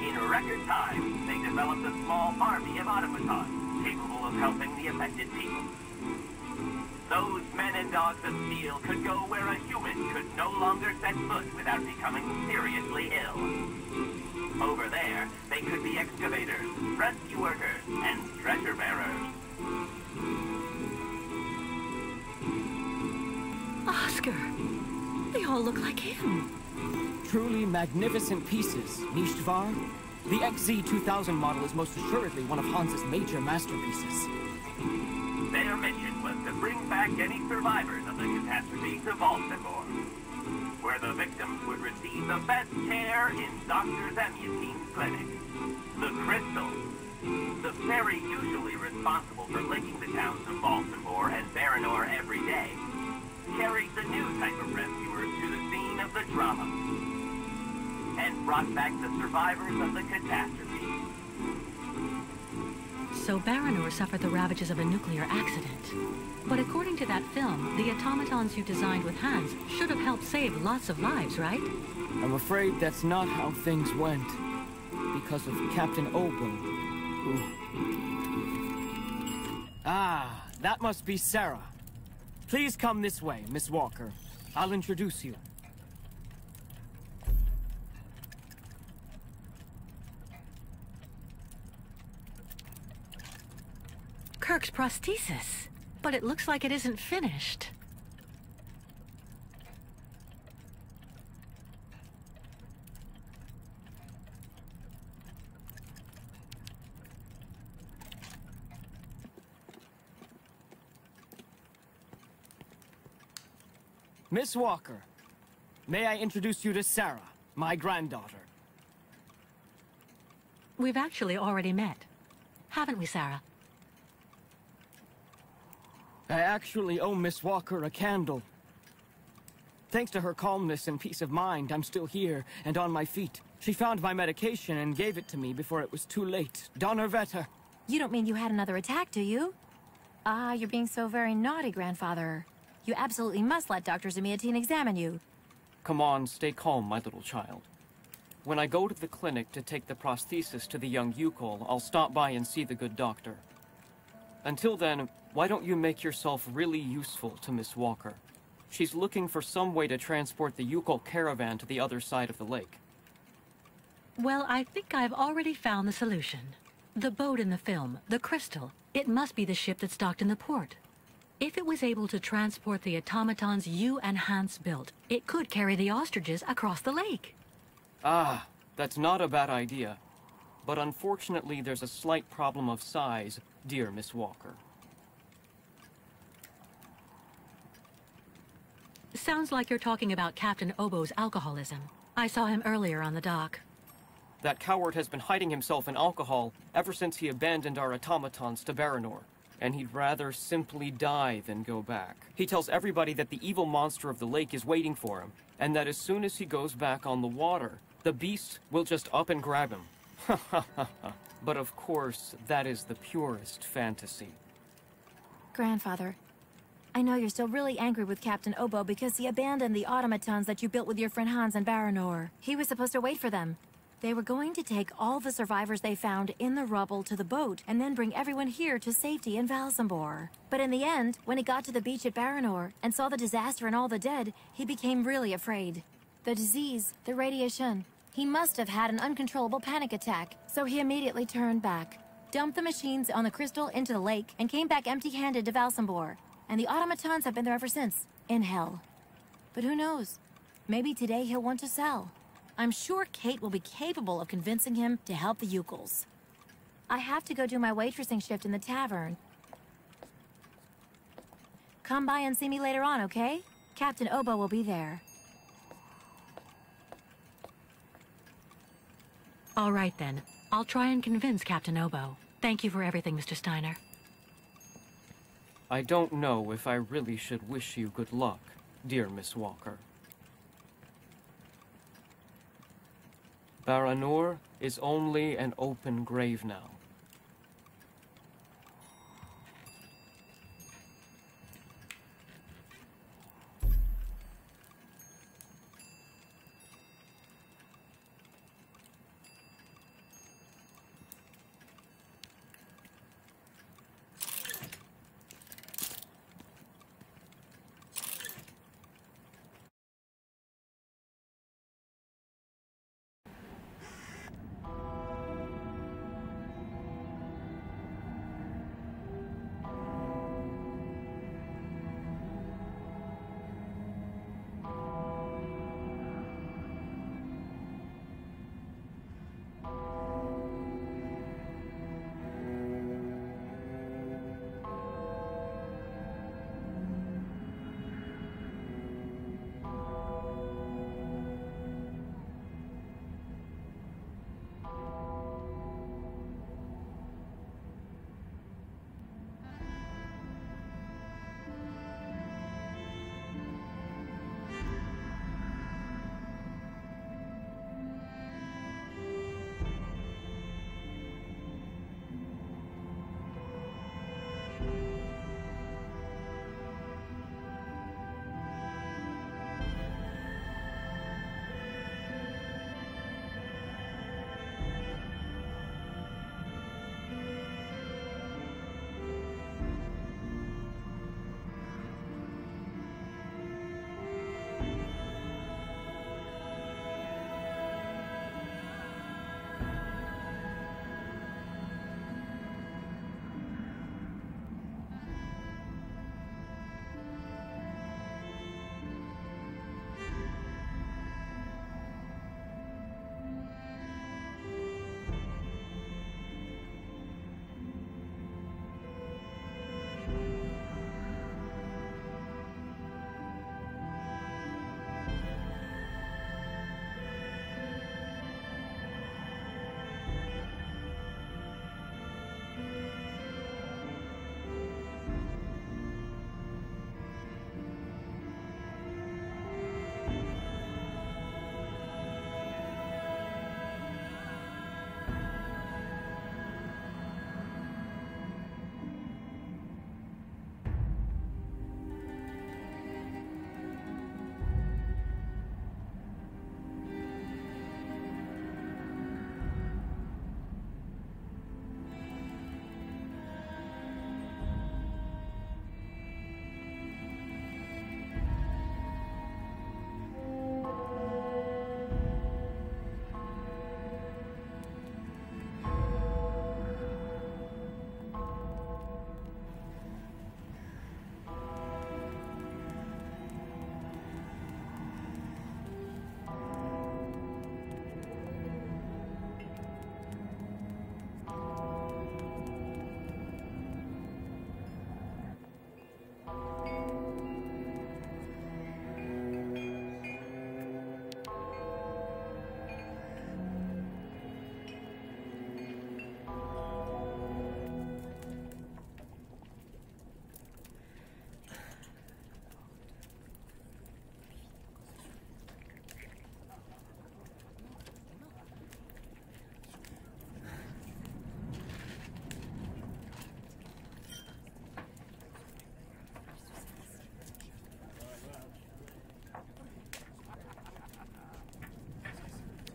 In record time, they developed a small army of automatons capable of helping the affected people. Those men and dogs of steel could go where a human could no longer set foot without becoming seriously ill. Over there, they could be excavators, rescue workers, and treasure bearers. Oscar! They all look like him. Truly magnificent pieces, Nishtvar. The XZ-2000 model is most assuredly one of Hans's major masterpieces. Their mission was to bring back any survivors of the catastrophe to Baltimore, where the victims would receive the best care in Dr. Zamyatine's clinic. The Crystal, the ferry usually responsible for linking the towns of Baltimore and Baranor every day, carried the new type of rescuers to the scene of the drama and brought back the survivors of the catastrophe. So Baranor suffered the ravages of a nuclear accident. But according to that film, the automatons you designed with Hans should have helped save lots of lives, right? I'm afraid that's not how things went. Because of Captain Obo, who... Ah, that must be Sarah. Please come this way, Miss Walker. I'll introduce you. Kirk's prosthesis. But it looks like it isn't finished. Miss Walker, may I introduce you to Sarah, my granddaughter? We've actually already met. Haven't we, Sarah? I actually owe Miss Walker a candle. Thanks to her calmness and peace of mind, I'm still here and on my feet. She found my medication and gave it to me before it was too late. Donnerwetter. You don't mean you had another attack, do you? Ah, you're being so very naughty, Grandfather. You absolutely must let Dr. Zamiatine examine you. Come on, stay calm, my little child. When I go to the clinic to take the prosthesis to the young Yukol, I'll stop by and see the good doctor. Until then, why don't you make yourself really useful to Miss Walker? She's looking for some way to transport the Yukol caravan to the other side of the lake. Well, I think I've already found the solution. The boat in the film, the Crystal, it must be the ship that's docked in the port. If it was able to transport the automatons you and Hans built, it could carry the ostriches across the lake. Ah, that's not a bad idea. But unfortunately, there's a slight problem of size, dear Miss Walker. Sounds like you're talking about Captain Obo's alcoholism. I saw him earlier on the dock. That coward has been hiding himself in alcohol ever since he abandoned our automatons to Baranor. And he'd rather simply die than go back. He tells everybody that the evil monster of the lake is waiting for him, and that as soon as he goes back on the water, the beast will just up and grab him. But of course, that is the purest fantasy. Grandfather, I know you're still really angry with Captain Obo because he abandoned the automatons that you built with your friend Hans and Baranor. He was supposed to wait for them. They were going to take all the survivors they found in the rubble to the boat and then bring everyone here to safety in Valsambor. But in the end, when he got to the beach at Baranor and saw the disaster and all the dead, he became really afraid. The disease, the radiation. He must have had an uncontrollable panic attack, so he immediately turned back, dumped the machines on the Crystal into the lake, and came back empty-handed to Valsambor. And the automatons have been there ever since, in hell. But who knows? Maybe today he'll want to sell. I'm sure Kate will be capable of convincing him to help the Yukols. I have to go do my waitressing shift in the tavern. Come by and see me later on, okay? Captain Obo will be there. All right, then. I'll try and convince Captain Obo. Thank you for everything, Mr. Steiner. I don't know if I really should wish you good luck, dear Miss Walker. Baranor is only an open grave now.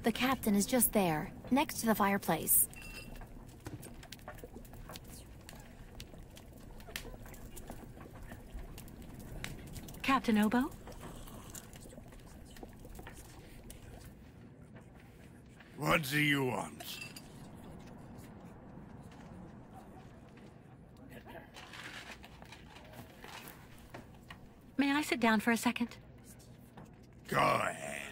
The captain is just there, next to the fireplace. Captain Obo? What do you want? May I sit down for a second? Go ahead.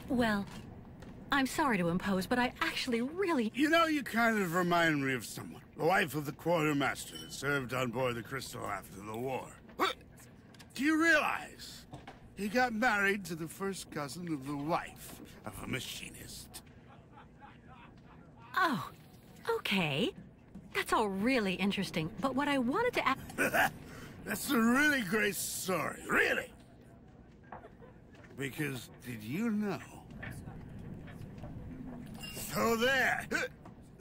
Well, I'm sorry to impose, but I actually really... You know, you kind of remind me of someone. The wife of the quartermaster that served on board the Crystal after the war. Do you realize he got married to the first cousin of the wife of a machinist? Oh, okay. That's all really interesting, but what I wanted to ask... That's a really great story, really. Because, did you know? So there.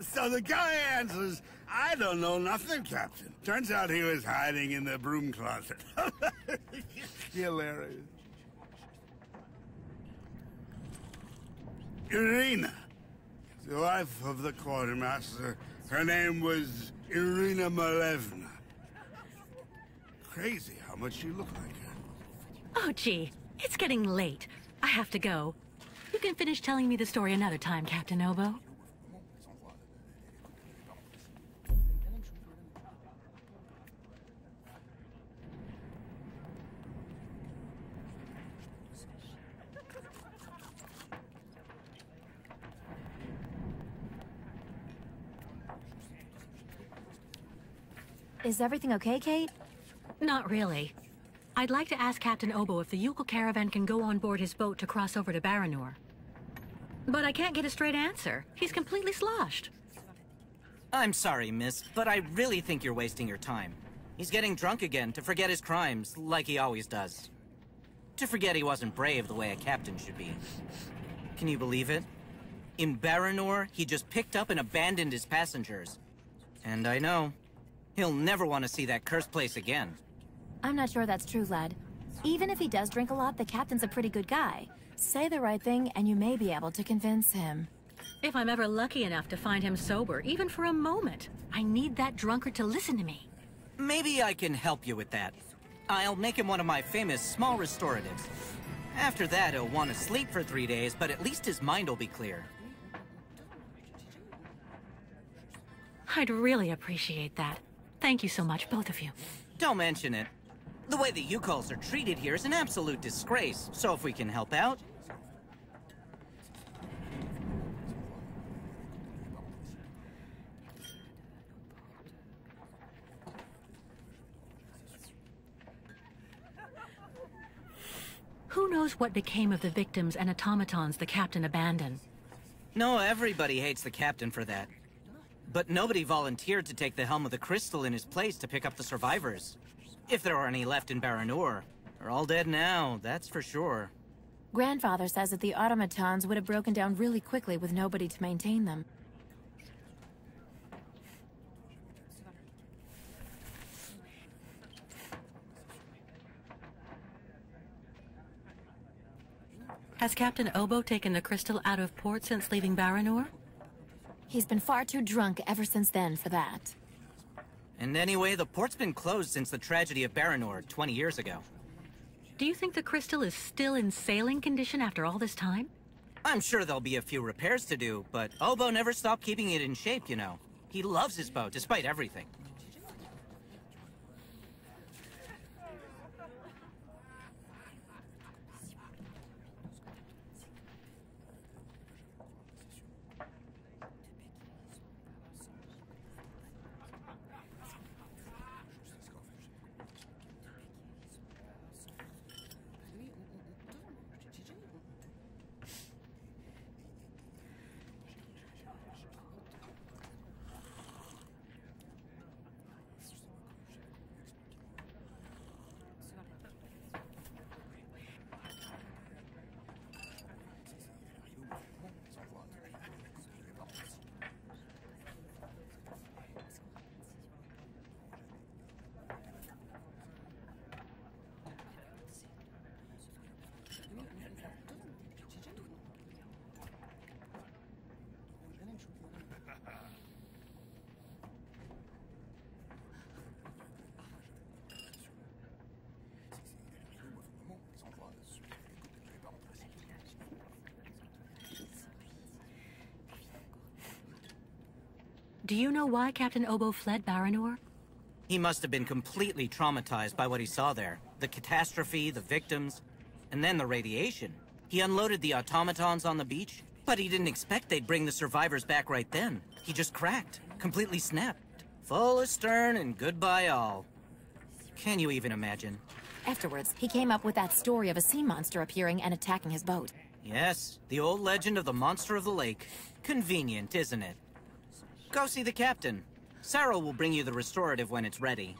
So the guy answers, I don't know nothing, Captain. Turns out he was hiding in the broom closet. Hilarious. Irina, the wife of the quartermaster, her name was Irina Malevna. Crazy how much she looked like her. Oh, gee. It's getting late. I have to go. You can finish telling me the story another time, Captain Obo. Is everything okay, Kate? Not really. I'd like to ask Captain Obo if the Yukon caravan can go on board his boat to cross over to Baranor. But I can't get a straight answer. He's completely sloshed. I'm sorry, miss, but I really think you're wasting your time. He's getting drunk again to forget his crimes, like he always does. To forget he wasn't brave the way a captain should be. Can you believe it? In Baranor, he just picked up and abandoned his passengers. And I know, he'll never want to see that cursed place again. I'm not sure that's true, lad. Even if he does drink a lot, the captain's a pretty good guy. Say the right thing, and you may be able to convince him. If I'm ever lucky enough to find him sober, even for a moment, I need that drunkard to listen to me. Maybe I can help you with that. I'll make him one of my famous small restoratives. After that, he'll want to sleep for 3 days, but at least his mind will be clear. I'd really appreciate that. Thank you so much, both of you. Don't mention it. The way the Yukols are treated here is an absolute disgrace, so if we can help out... Who knows what became of the victims and automatons the captain abandoned? No, everybody hates the captain for that. But nobody volunteered to take the helm of the Crystal in his place to pick up the survivors. If there are any left in Baranor, they're all dead now, that's for sure. Grandfather says that the automatons would have broken down really quickly with nobody to maintain them. Has Captain Obo taken the crystal out of port since leaving Baranor? He's been far too drunk ever since then for that. And anyway, the port's been closed since the tragedy of Baranor 20 years ago. Do you think the crystal is still in sailing condition after all this time? I'm sure there'll be a few repairs to do, but Obo never stopped keeping it in shape, you know. He loves his boat, despite everything. Do you know why Captain Obo fled Baranor? He must have been completely traumatized by what he saw there. The catastrophe, the victims, and then the radiation. He unloaded the automatons on the beach, but he didn't expect they'd bring the survivors back right then. He just cracked, completely snapped. Full astern and goodbye all. Can you even imagine? Afterwards, he came up with that story of a sea monster appearing and attacking his boat. Yes, the old legend of the monster of the lake. Convenient, isn't it? Go see the captain. Sarah will bring you the restorative when it's ready.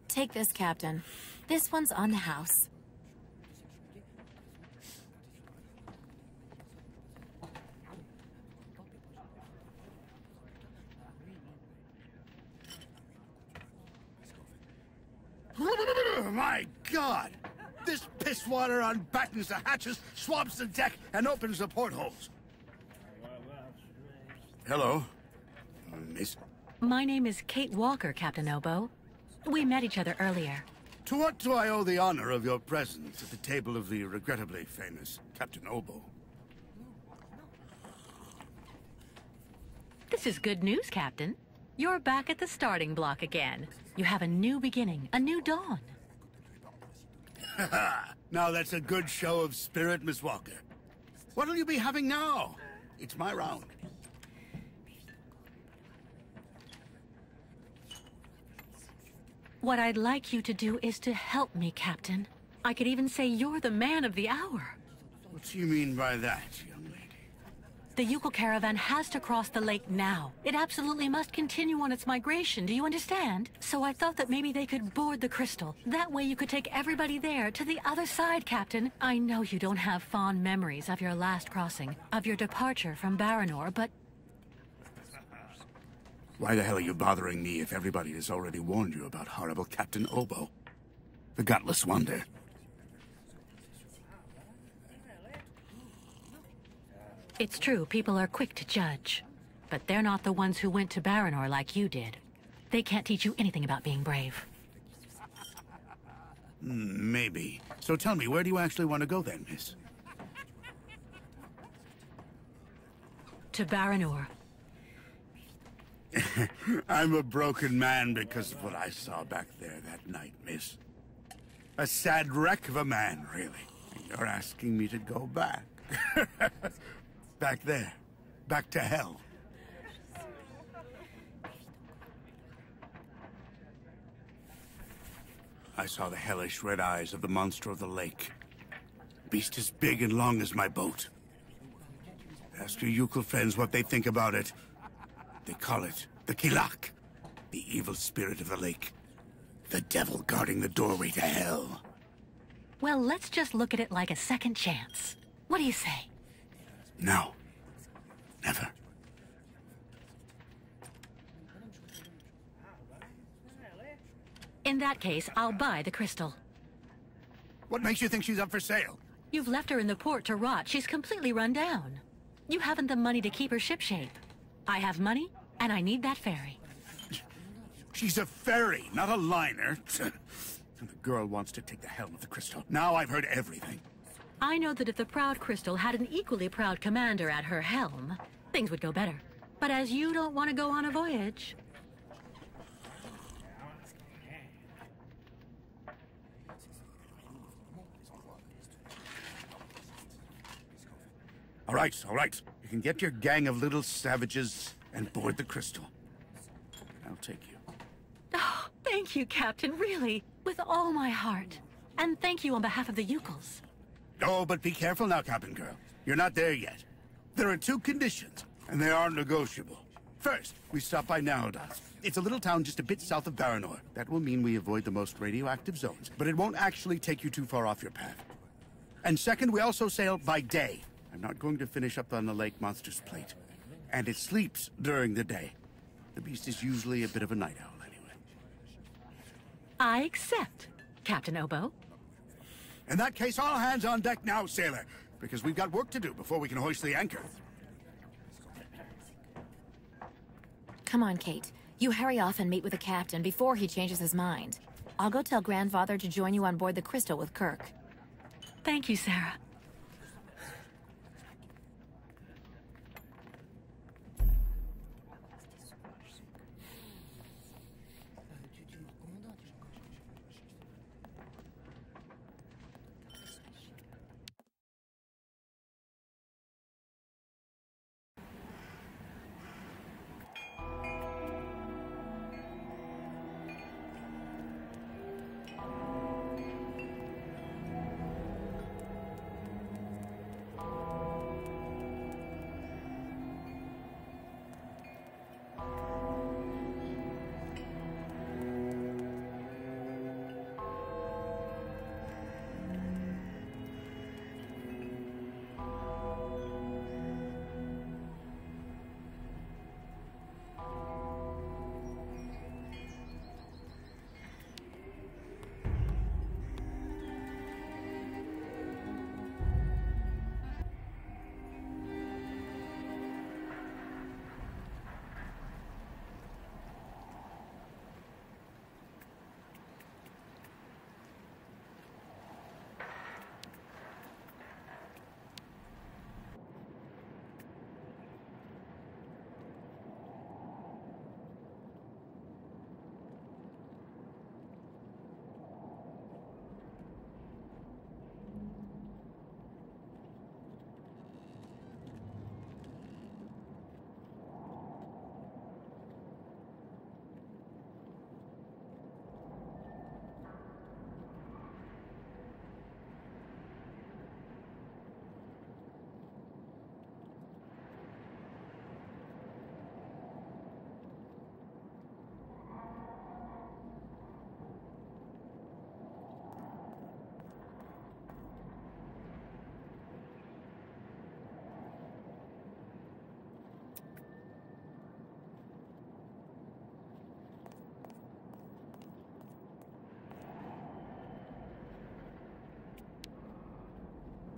Take this, Captain. This one's on the house. My God! This pisswater unbattens the hatches, swabs the deck, and opens the portholes. Hello, Miss. My name is Kate Walker, Captain Obo. We met each other earlier. To what do I owe the honor of your presence at the table of the regrettably famous Captain Obo? This is good news, Captain. You're back at the starting block again. You have a new beginning, a new dawn. Now that's a good show of spirit, Miss Walker. What'll you be having now? It's my round. What I'd like you to do is to help me, Captain. I could even say you're the man of the hour. What do you mean by that, young lady? The Yukon caravan has to cross the lake now. It absolutely must continue on its migration, do you understand? So I thought that maybe they could board the crystal. That way you could take everybody there to the other side, Captain. I know you don't have fond memories of your last crossing, of your departure from Baranor, but... Why the hell are you bothering me if everybody has already warned you about horrible Captain Obo? The gutless wonder. It's true, people are quick to judge. But they're not the ones who went to Baranor like you did. They can't teach you anything about being brave. Maybe. So tell me, where do you actually want to go then, miss? To Baranor. I'm a broken man because of what I saw back there that night, miss. A sad wreck of a man, really. And you're asking me to go back. Back there. Back to hell. I saw the hellish red eyes of the monster of the lake. Beast as big and long as my boat. Ask your Yukon friends what they think about it. They call it the Kilak, the evil spirit of the lake. The devil guarding the doorway to hell. Well, let's just look at it like a second chance. What do you say? No. Never. In that case, I'll buy the crystal. What makes you think she's up for sale? You've left her in the port to rot. She's completely run down. You haven't the money to keep her shipshape. I have money, and I need that ferry. She's a ferry, not a liner. And the girl wants to take the helm of the crystal. Now I've heard everything. I know that if the Proud Crystal had an equally proud commander at her helm, things would go better. But as you don't want to go on a voyage... All right. You can get your gang of little savages and board the crystal. I'll take you. Oh, thank you, Captain, really. With all my heart. And thank you on behalf of the Yukons. Oh, but be careful now, Captain Girl. You're not there yet. There are 2 conditions, and they are negotiable. First, we stop by Narodas. It's a little town just a bit south of Baranor. That will mean we avoid the most radioactive zones, but it won't actually take you too far off your path. And second, we also sail by day. I'm not going to finish up on the lake monster's plate. And it sleeps during the day. The beast is usually a bit of a night owl, anyway. I accept, Captain Obo. In that case, all hands on deck now, sailor, because we've got work to do before we can hoist the anchor. Come on, Kate. You hurry off and meet with the captain before he changes his mind. I'll go tell Grandfather to join you on board the Crystal with Kirk. Thank you, Sarah.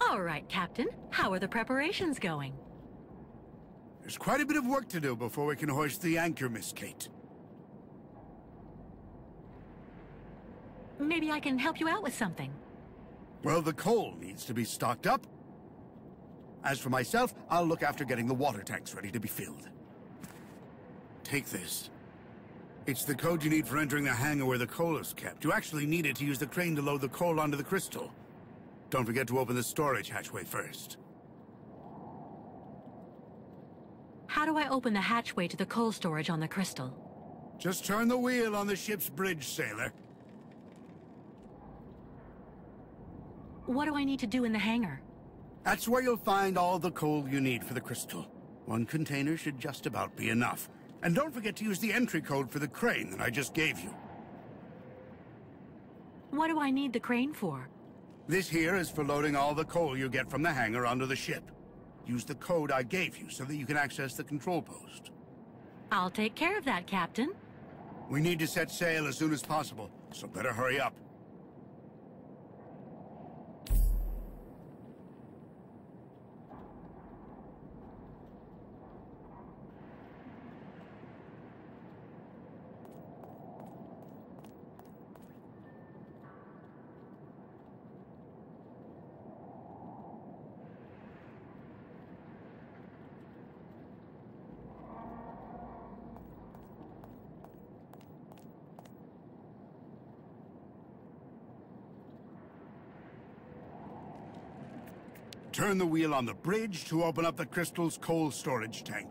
All right, Captain. How are the preparations going? There's quite a bit of work to do before we can hoist the anchor, Miss Kate. Maybe I can help you out with something. Well, the coal needs to be stocked up. As for myself, I'll look after getting the water tanks ready to be filled. Take this. It's the code you need for entering the hangar where the coal is kept. You actually need it to use the crane to load the coal onto the crystal. Don't forget to open the storage hatchway first. How do I open the hatchway to the coal storage on the crystal? Just turn the wheel on the ship's bridge, sailor. What do I need to do in the hangar? That's where you'll find all the coal you need for the crystal. One container should just about be enough. And don't forget to use the entry code for the crane that I just gave you. What do I need the crane for? This here is for loading all the coal you get from the hangar onto the ship. Use the code I gave you so that you can access the control post. I'll take care of that, Captain. We need to set sail as soon as possible, so better hurry up. Turn the wheel on the bridge to open up the crystal's coal storage tank.